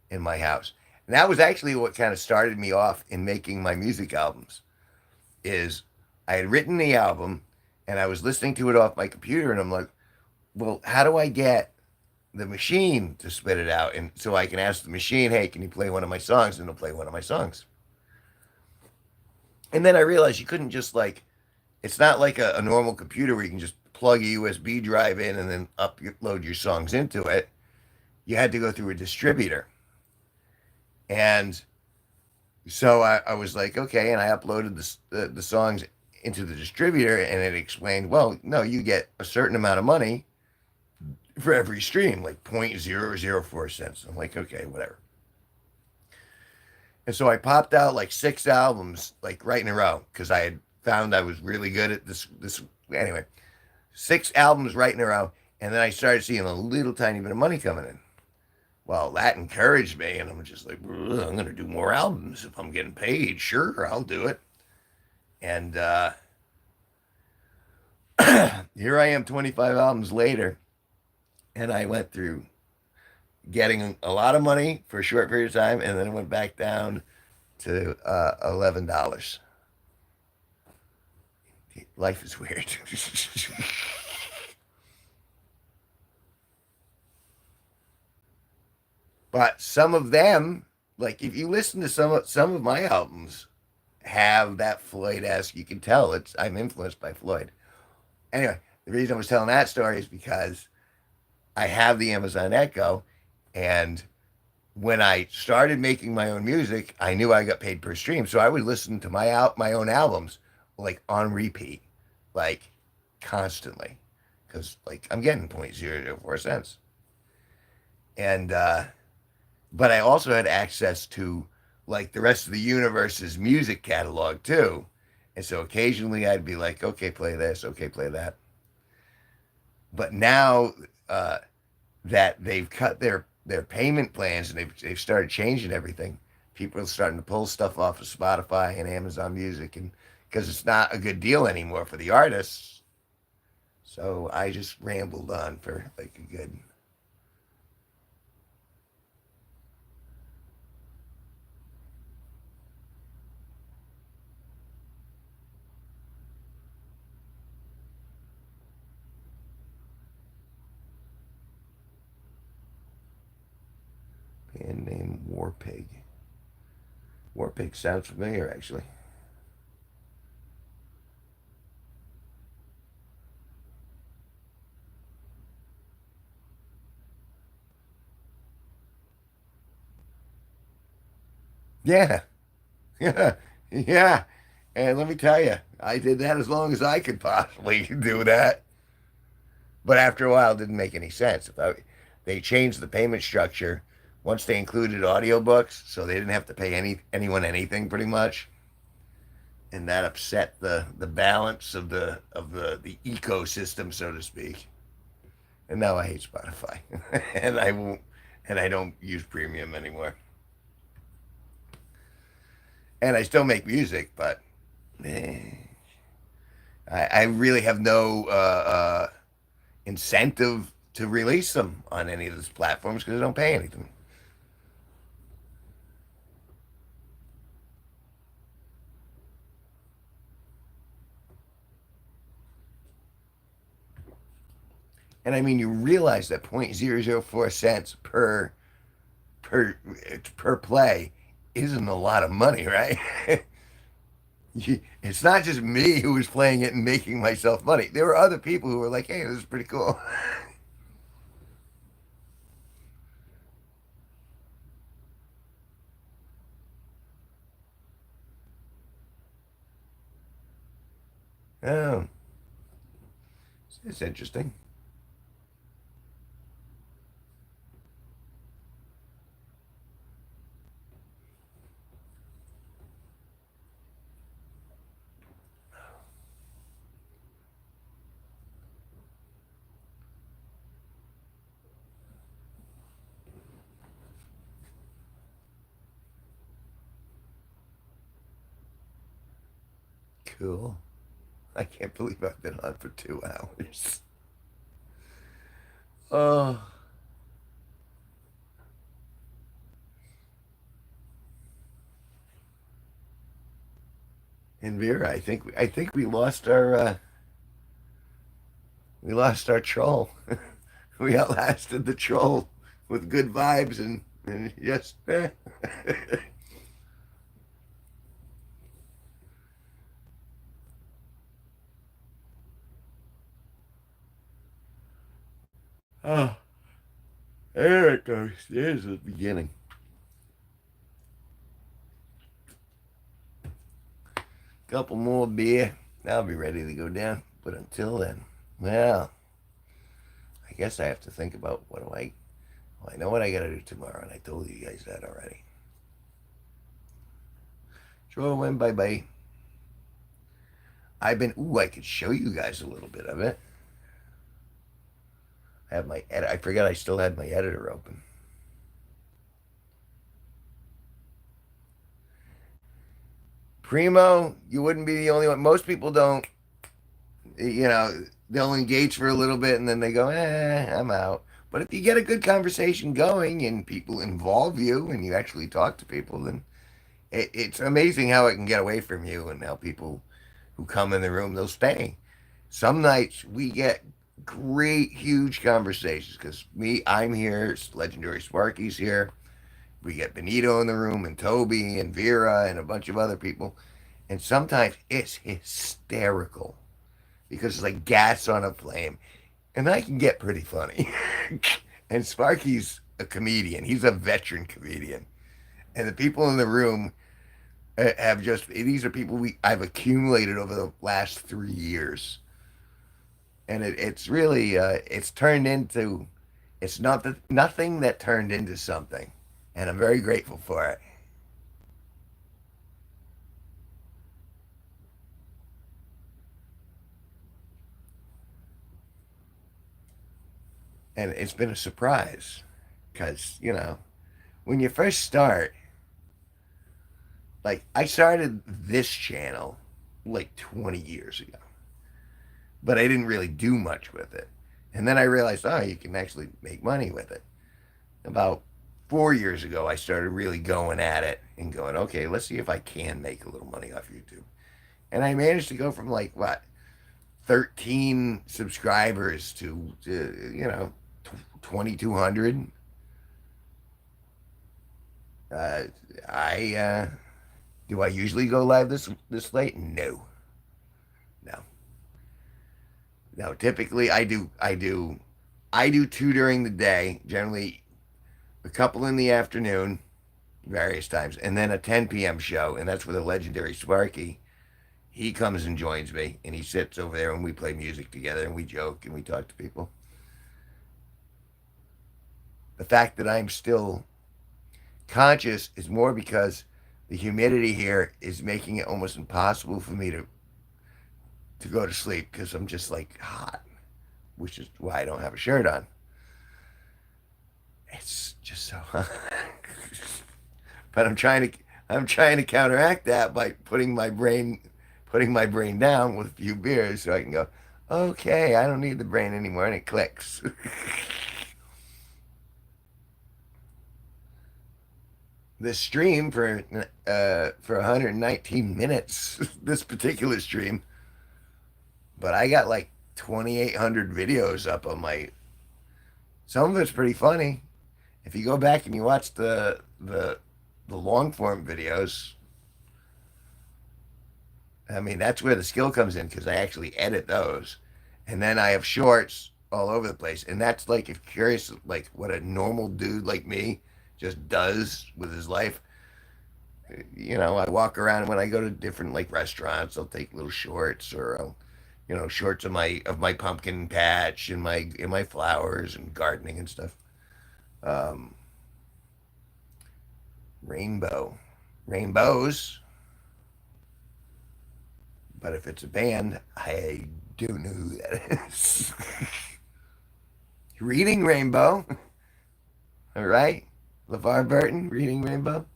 in my house, and that was actually what kind of started me off in making my music albums. Is I had written the album and I was listening to it off my computer and I'm like, well, how do I get the machine to spit it out? And so I can ask the machine, hey, can you play one of my songs? And it'll play one of my songs. And then I realized you couldn't just like, it's not like a normal computer where you can just plug a USB drive in and then upload your songs into it. You had to go through a distributor. And so I was like, okay. And I uploaded the songs into the distributor and it explained, well, no, you get a certain amount of money for every stream, like 0.004 cents. I'm like, okay, whatever. And so I popped out like 6 albums, like right in a row, because I had found I was really good at this. Anyway, 6 albums right in a row, and then I started seeing a little tiny bit of money coming in. Well, that encouraged me, and I'm just like, I'm gonna do more albums if I'm getting paid. Sure, I'll do it. And here I am, 25 albums later, and I went through getting a lot of money for a short period of time, and then it went back down to $11. Life is weird. But some of them, like if you listen to some of my albums, have that Floyd-esque. You can tell it's I'm influenced by Floyd. Anyway, the reason I was telling that story is because I have the Amazon Echo, and when I started making my own music, I knew I got paid per stream, so I would listen to my own albums like on repeat, like constantly, because like I'm getting 0.004 cents, and but I also had access to like the rest of the universe's music catalog too, and so occasionally I'd be like, okay, play this, okay, play that. But now uh, that they've cut their payment plans and they've started changing everything. People are starting to pull stuff off of Spotify and Amazon Music, and because it's not a good deal anymore for the artists. So I just rambled on for like a good. Band name Warpig. Warpig sounds familiar actually. Yeah, yeah, yeah. And let me tell you, I did that as long as I could possibly do that. But after a while, it didn't make any sense. They changed the payment structure once they included audiobooks, so they didn't have to pay anyone anything pretty much, and that upset the balance of the ecosystem, so to speak. And now I hate Spotify, and I won't, and I don't use premium anymore. And I still make music, but eh, I really have no incentive to release them on any of those platforms because I don't pay anything. And I mean, you realize that 0.004 cents per per play isn't a lot of money, right? It's not just me who was playing it and making myself money. There were other people who were like, "Hey, this is pretty cool." Oh, it's interesting. Cool. I can't believe I've been on for 2 hours. Oh, And Vera, I think we lost our troll. We outlasted the troll with good vibes and just oh, there it goes. There's the beginning. Couple more beer. I'll be ready to go down. But until then, well, I guess I have to think about what do I. Well, I know what I got to do tomorrow, and I told you guys that already. Throw in bye bye. I've been. Ooh, I could show you guys a little bit of it. I have my edit. I forgot I still had my editor open. Primo, you wouldn't be the only one. Most people don't. You know, they'll engage for a little bit and then they go, I'm out. But if you get a good conversation going and people involve you and you actually talk to people, then it's amazing how it can get away from you and how people who come in the room, they'll stay. Some nights we get great, huge conversations because I'm here, Legendary Sparky's here. We get Benito in the room and Toby and Vera and a bunch of other people. And sometimes it's hysterical because it's like gas on a flame. And I can get pretty funny. And Sparky's a comedian. He's a veteran comedian. And the people in the room have just these are people I've accumulated over the last 3 years. And it's really it's turned into it's not that nothing that turned into something. And I'm very grateful for it. And it's been a surprise because, when you first start, like I started this channel like 20 years ago, but I didn't really do much with it. And then I realized, oh, you can actually make money with it. About 4 years ago, I started really going at it and going, okay, let's see if I can make a little money off YouTube. And I managed to go from like, what, 13 subscribers to 2,200. Uh, I do I usually go live this late? No, no, no. Typically, I do two during the day. Generally, a couple in the afternoon, various times, and then a 10 p.m. show, and that's where the legendary Sparky. He comes and joins me, and he sits over there, and we play music together, and we joke, and we talk to people. The fact that I'm still conscious is more because the humidity here is making it almost impossible for me to go to sleep because I'm just like hot, which is why I don't have a shirt on. It's just so hot. But I'm trying to counteract that by putting my brain down with a few beers so I can go, okay, I don't need the brain anymore, and it clicks. The stream for 119 minutes, this particular stream, but I got like 2,800 videos up on my. Some of it's pretty funny. If you go back and you watch the long form videos, I mean that's where the skill comes in because I actually edit those, and then I have shorts all over the place, and that's like if curious like what a normal dude like me just does with his life. I walk around when I go to different like restaurants. I'll take little shorts or shorts of my pumpkin patch and my flowers and gardening and stuff. Um, rainbows. But if it's a band, I don't know who that is. Reading Rainbow, all right, LeVar Burton, Reading Rainbow.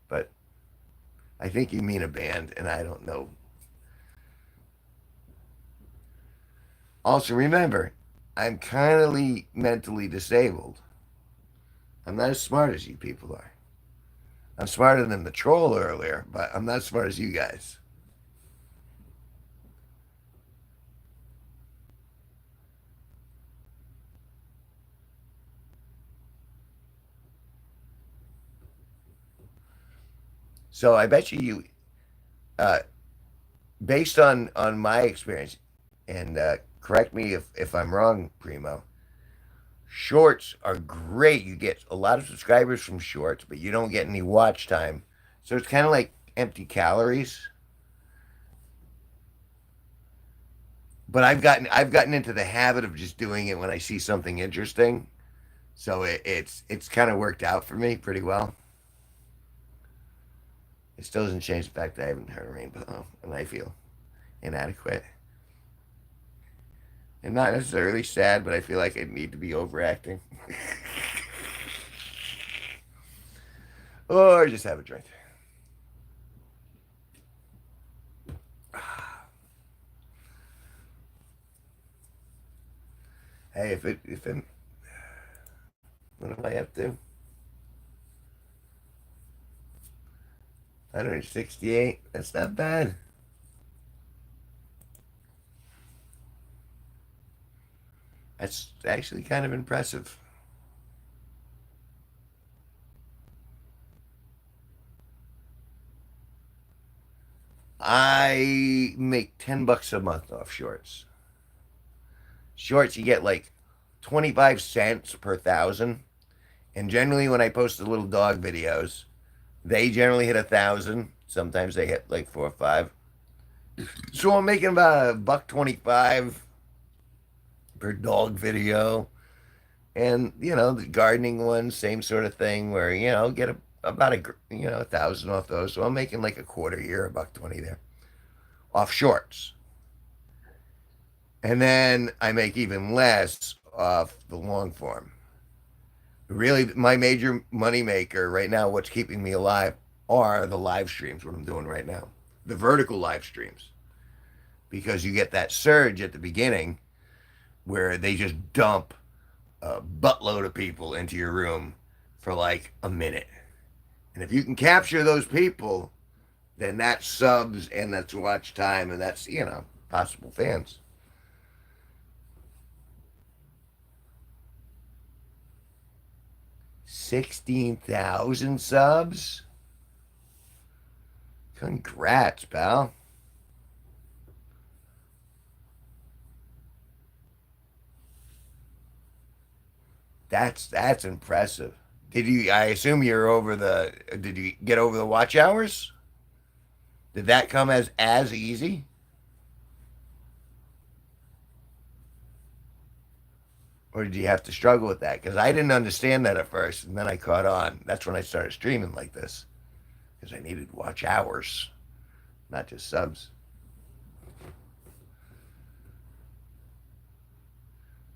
But I think you mean a band, and I don't know. Also, remember, I'm kind of mentally disabled. I'm not as smart as you people are. I'm smarter than the troll earlier, but I'm not as smart as you guys. So I bet uh, based on my experience, and correct me if I'm wrong, Primo. Shorts are great. You get a lot of subscribers from shorts, but you don't get any watch time. So it's kind of like empty calories. But I've gotten into the habit of just doing it when I see something interesting. So it's kind of worked out for me pretty well. It still doesn't change the fact that I haven't heard a rainbow and I feel inadequate. And not necessarily sad, but I feel like I need to be overacting. Or just have a drink. Hey, if it what do I have to? 168. That's not bad. That's actually kind of impressive. I make $10 a month off shorts. Shorts, you get like 25 cents per thousand. And generally, when I post the little dog videos, they generally hit 1,000. Sometimes they hit like 4 or 5. So I'm making about a buck 25 per dog video. And the gardening one, same sort of thing, where get about 1,000 off those. So I'm making like a quarter a year, a buck 20 there off shorts. And then I make even less off the long form. Really, my major money maker right now, what's keeping me alive, are the live streams, what I'm doing right now. The vertical live streams. Because you get that surge at the beginning where they just dump a buttload of people into your room for like a minute. And if you can capture those people, then that's subs and that's watch time and that's, possible fans. 16,000 subs? Congrats, pal. That's impressive. Did you I assume you're over the did you get over the watch hours? Did that come as easy? Or did you have to struggle with that? Because I didn't understand that at first, and then I caught on. That's when I started streaming like this, because I needed watch hours, not just subs.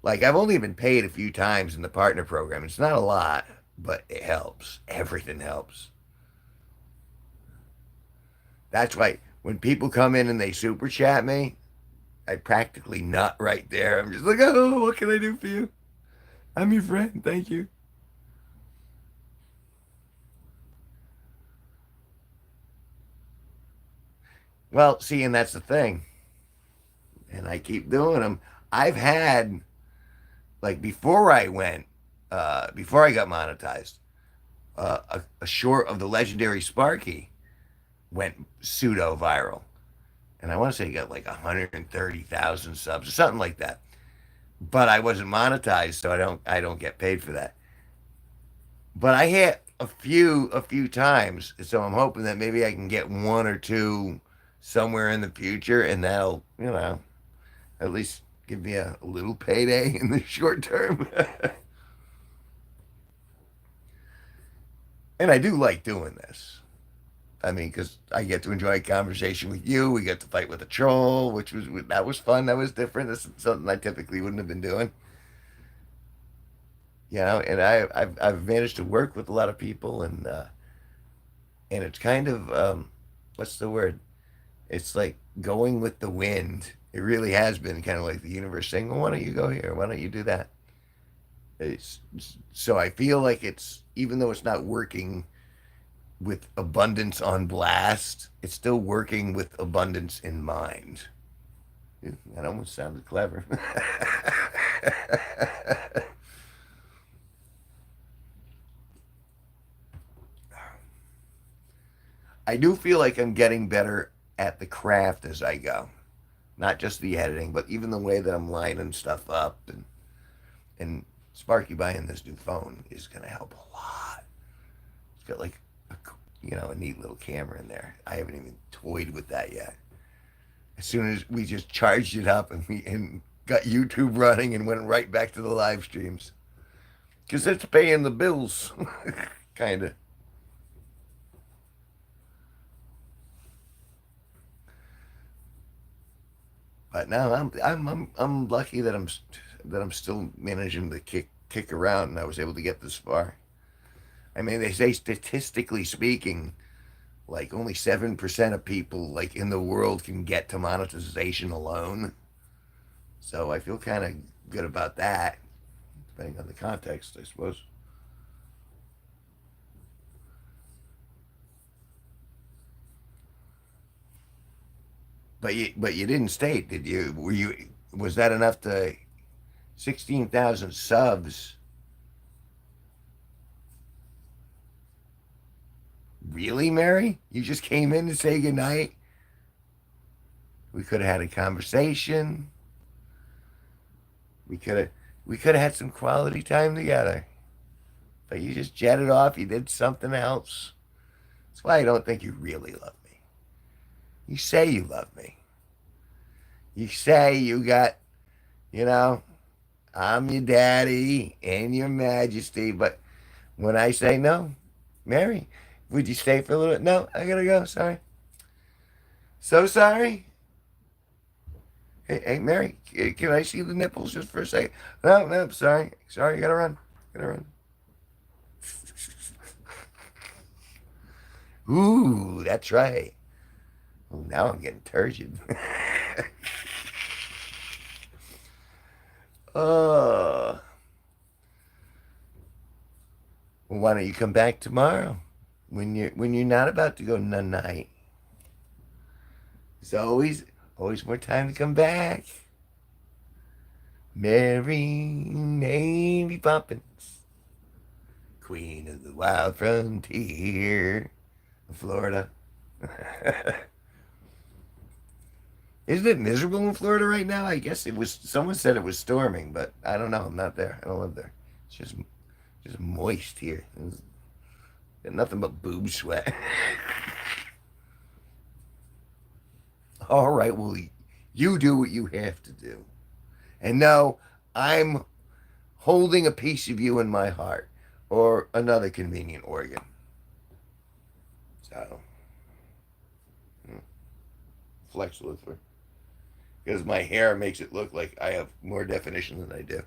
Like I've only been paid a few times in the partner program. It's not a lot, but it helps. Everything helps. That's why when people come in and they super chat me, I practically nut right there. I'm just like, oh, what can I do for you? I'm your friend. Thank you. Well, see, and that's the thing. And I keep doing them. I've had, like, before I got monetized, a short of the legendary Sparky went pseudo viral. And I want to say he got like 130,000 subs or something like that. But I wasn't monetized, so I don't get paid for that. But I hit a few times, so I'm hoping that maybe I can get one or two somewhere in the future, and that'll at least give me a little payday in the short term. And I do like doing this. I mean, because I get to enjoy a conversation with you. We get to fight with a troll, which was that was fun. That was different. This is something I typically wouldn't have been doing. And I've managed to work with a lot of people, and it's kind of what's the word? It's like going with the wind. It really has been kind of like the universe saying, "Well, why don't you go here? Why don't you do that?" It's, so I feel like it's even though it's not working with abundance on blast, it's still working with abundance in mind. That almost sounded clever. I do feel like I'm getting better at the craft as I go. Not just the editing, but even the way that I'm lining stuff up. And Sparky buying this new phone is going to help a lot. It's got like a neat little camera in there. I haven't even toyed with that yet. As soon as we just charged it up and got YouTube running and went right back to the live streams, because it's paying the bills, kind of. But no, I'm lucky that I'm still managing to kick around, and I was able to get this far. I mean, they say statistically speaking, like only 7% of people like in the world can get to monetization alone. So I feel kind of good about that, depending on the context, I suppose. But you didn't state, did you? Was that enough to 16,000 subs? Really, Mary? You just came in to say goodnight? We could have had a conversation. We could have we could have had some quality time together. But you just jetted off. You did something else. That's why I don't think you really love me. You say you love me. You say you got, you know, I'm your daddy and your majesty. But when I say no, Mary, would you stay for a little bit? No, I gotta go. Sorry. So sorry. Hey, Mary, can I see the nipples just for a second? No, no, sorry. Sorry, gotta run. Gotta run. Ooh, that's right. Oh, now I'm getting turgid. Oh, well, why don't you come back tomorrow when you're not about to go nun night? There's always more time to come back. Mary Mary Poppins, Queen of the Wild Frontier of Florida. Isn't it miserable in Florida right now? I guess it was. Someone said it was storming, but I don't know. I'm not there. I don't live there. It's just moist here. It's got nothing but boob sweat. All right, well, you do what you have to do. And no, I'm holding a piece of you in my heart, or another convenient organ. So, Flex Luthor. Because my hair makes it look like I have more definition than I do.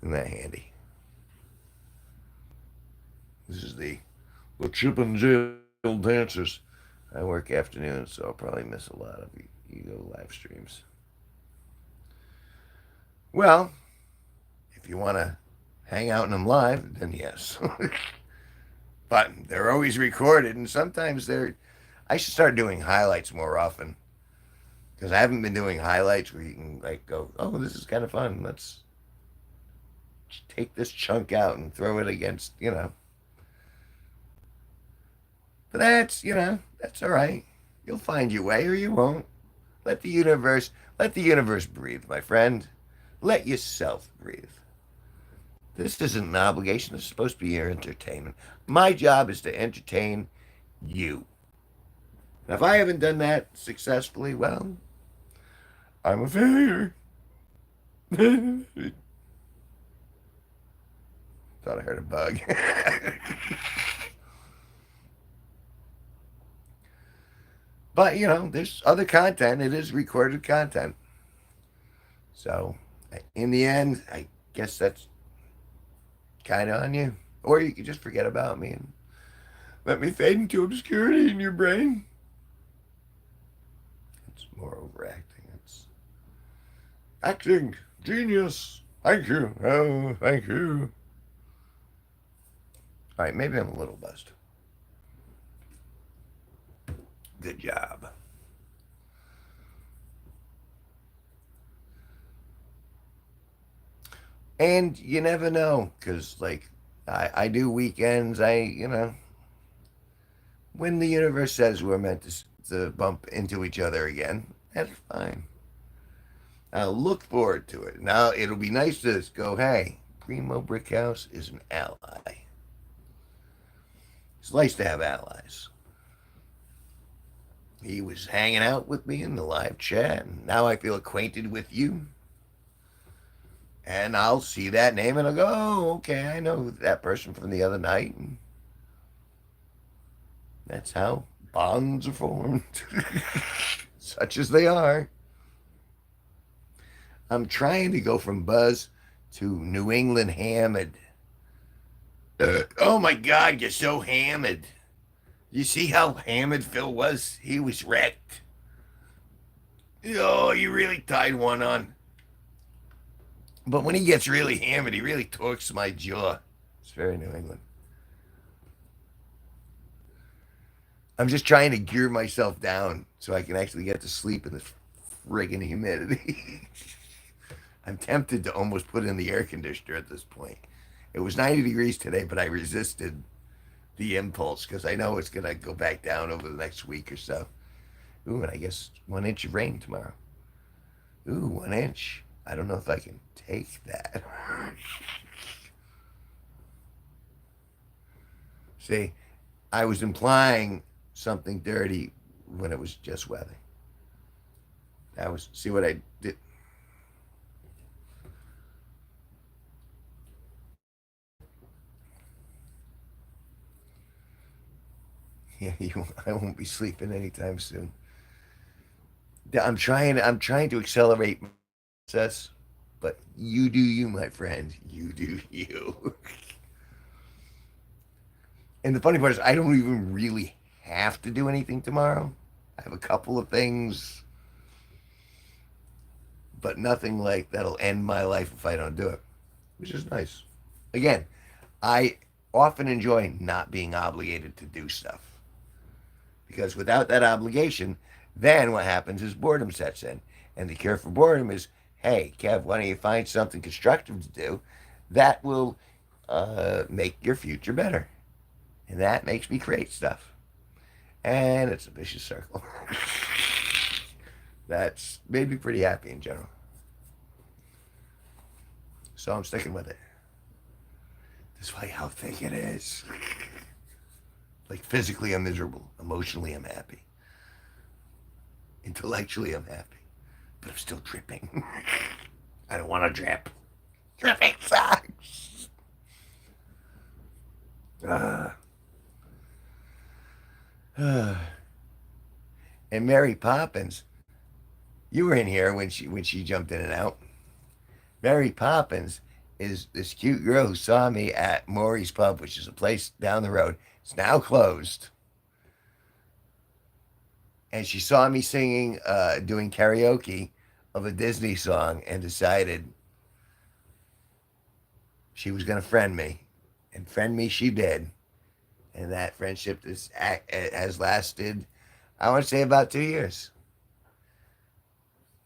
Isn't that handy? This is the Chip and Jail Dancers. I work afternoons, so I'll probably miss a lot of ego live streams. Well, if you want to hang out in them live, then yes. But they're always recorded, and sometimes they're. I should start doing highlights more often because I haven't been doing highlights where you can like go, oh, this is kind of fun. Let's take this chunk out and throw it against. But that's all right. You'll find your way or you won't. Let the universe, let the universe breathe, my friend. Let yourself breathe. This isn't an obligation. It's supposed to be your entertainment. My job is to entertain you. And if I haven't done that successfully, well, I'm a failure. Thought I heard a bug. But, there's other content. It is recorded content. So, in the end, I guess that's kind of on you. Or you could just forget about me and let me fade into obscurity in your brain. It's more overacting. It's acting. Genius. Thank you. Oh, thank you. All right, maybe I'm a little buzzed. Good job. And you never know, because, like, I do weekends. when the universe says we're meant to bump into each other again, that's fine. I'll look forward to it. Now it'll be nice to just go, hey, Primo Brickhouse is an ally. It's nice to have allies. He was hanging out with me in the live chat, and now I feel acquainted with you. And I'll see that name and I'll go, oh, okay, I know that person from the other night. And that's how bonds are formed, such as they are. I'm trying to go from Buzz to New England Hammered. Oh my God, you're so hammered. You see how hammered Phil was? He was wrecked. Oh, you really tied one on. But when he gets really hammered, he really torques my jaw. It's very New England. I'm just trying to gear myself down so I can actually get to sleep in this friggin' humidity. I'm tempted to almost put in the air conditioner at this point. It was 90 degrees today, but I resisted the impulse because I know it's going to go back down over the next week or so. Ooh, and I guess 1 inch of rain tomorrow. Ooh, 1 inch. I don't know if I can take that. See, I was implying something dirty when it was just weather. That was, see what I did? Yeah, I won't be sleeping anytime soon. I'm trying to accelerate my process, but you do you, my friend. You do you. And the funny part is, I don't even really have to do anything tomorrow. I have a couple of things, but nothing like that'll end my life if I don't do it, which is nice. Again, I often enjoy not being obligated to do stuff because without that obligation, then what happens is boredom sets in. And the cure for boredom is, hey, Kev, why don't you find something constructive to do that will make your future better? And that makes me create stuff. And it's a vicious circle. That's made me pretty happy in general. So I'm sticking with it. Despite how thick it is. Like physically, I'm miserable. Emotionally, I'm happy. Intellectually, I'm happy. But I'm still dripping. I don't want to drip. Dripping sucks. Uh, uh. And Mary Poppins, you were in here when she jumped in and out. Mary Poppins is this cute girl who saw me at Maury's Pub, which is a place down the road. It's now closed. And she saw me singing, doing karaoke of a Disney song and decided she was going to friend me. And friend me she did. And that friendship has lasted, I want to say, about 2 years.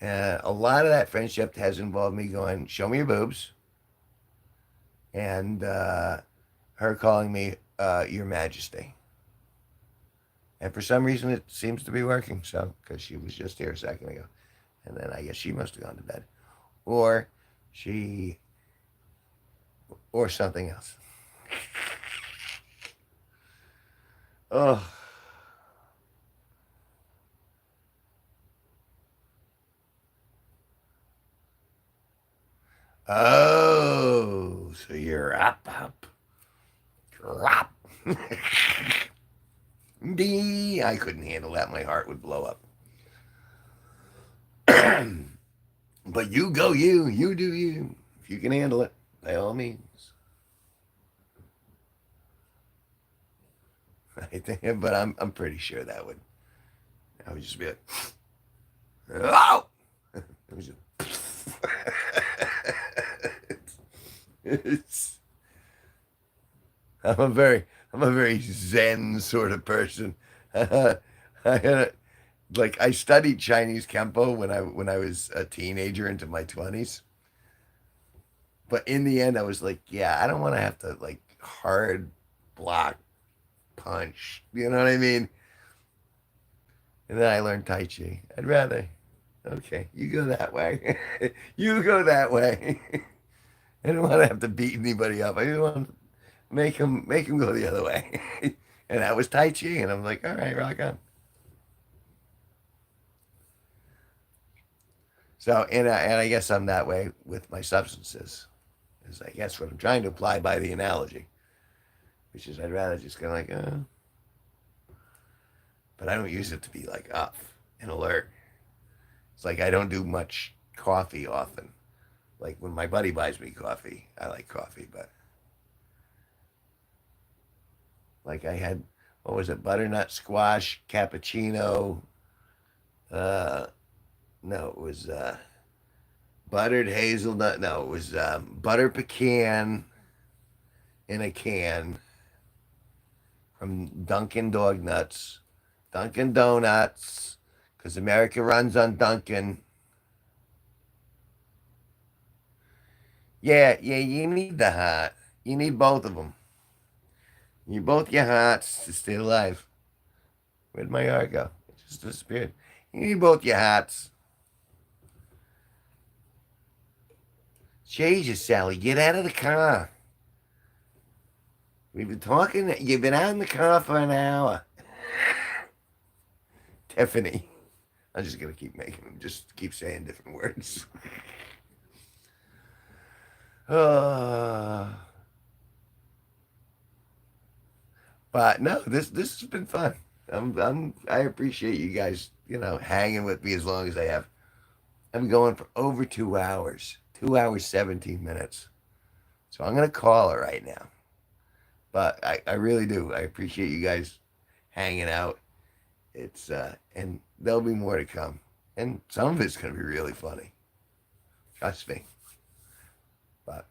A lot of that friendship has involved me going, show me your boobs. And her calling me Your Majesty. And for some reason, it seems to be working. So, because she was just here a second ago. And then I guess she must have gone to bed. Or she, or something else. Oh. Oh, so you're up. Drop. D. I couldn't handle that. My heart would blow up. But you go, you do you. If you can handle it, by all means. I think, but I'm pretty sure that would. I would just be like, oh. It was just. it's, I'm a very zen sort of person. I like I studied Chinese Kempo when I was a teenager into my 20s. But in the end I was like, yeah, I don't want to have to like hard block punch. You know what I mean? And then I learned Tai Chi. I'd rather, okay, you go that way. You go that way. I don't want to have to beat anybody up. I just want to make him go the other way. And that was Tai Chi. And I'm like, all right, rock on. So, and I guess I'm that way with my substances. Is I guess what I'm trying to apply by the analogy, which is I'd rather just go like, but I don't use it to be like up and alert. It's like I don't do much coffee often. Like when my buddy buys me coffee, I like coffee, but like I had, what was it, butternut squash cappuccino. Uh, no, it was buttered hazelnut. No, it was butter pecan in a can from Dunkin' Dog Nuts, Dunkin' Donuts, because America runs on Dunkin'. Yeah, yeah, you need the heart. You need both of them. You need both your hearts to stay alive. Where'd my heart go? It just disappeared. You need both your hearts. Jesus, Sally, get out of the car. We've been talking. You've been out in the car for an hour. Tiffany. I'm just gonna keep making them. Just keep saying different words. uh, but no, this has been fun. I appreciate you guys, hanging with me as long as I have. I'm going for over 2 hours. 2 hours, 17 minutes. So I'm gonna call her right now. But I really do. I appreciate you guys hanging out. It's and there'll be more to come. And some of it's gonna be really funny. Trust me. But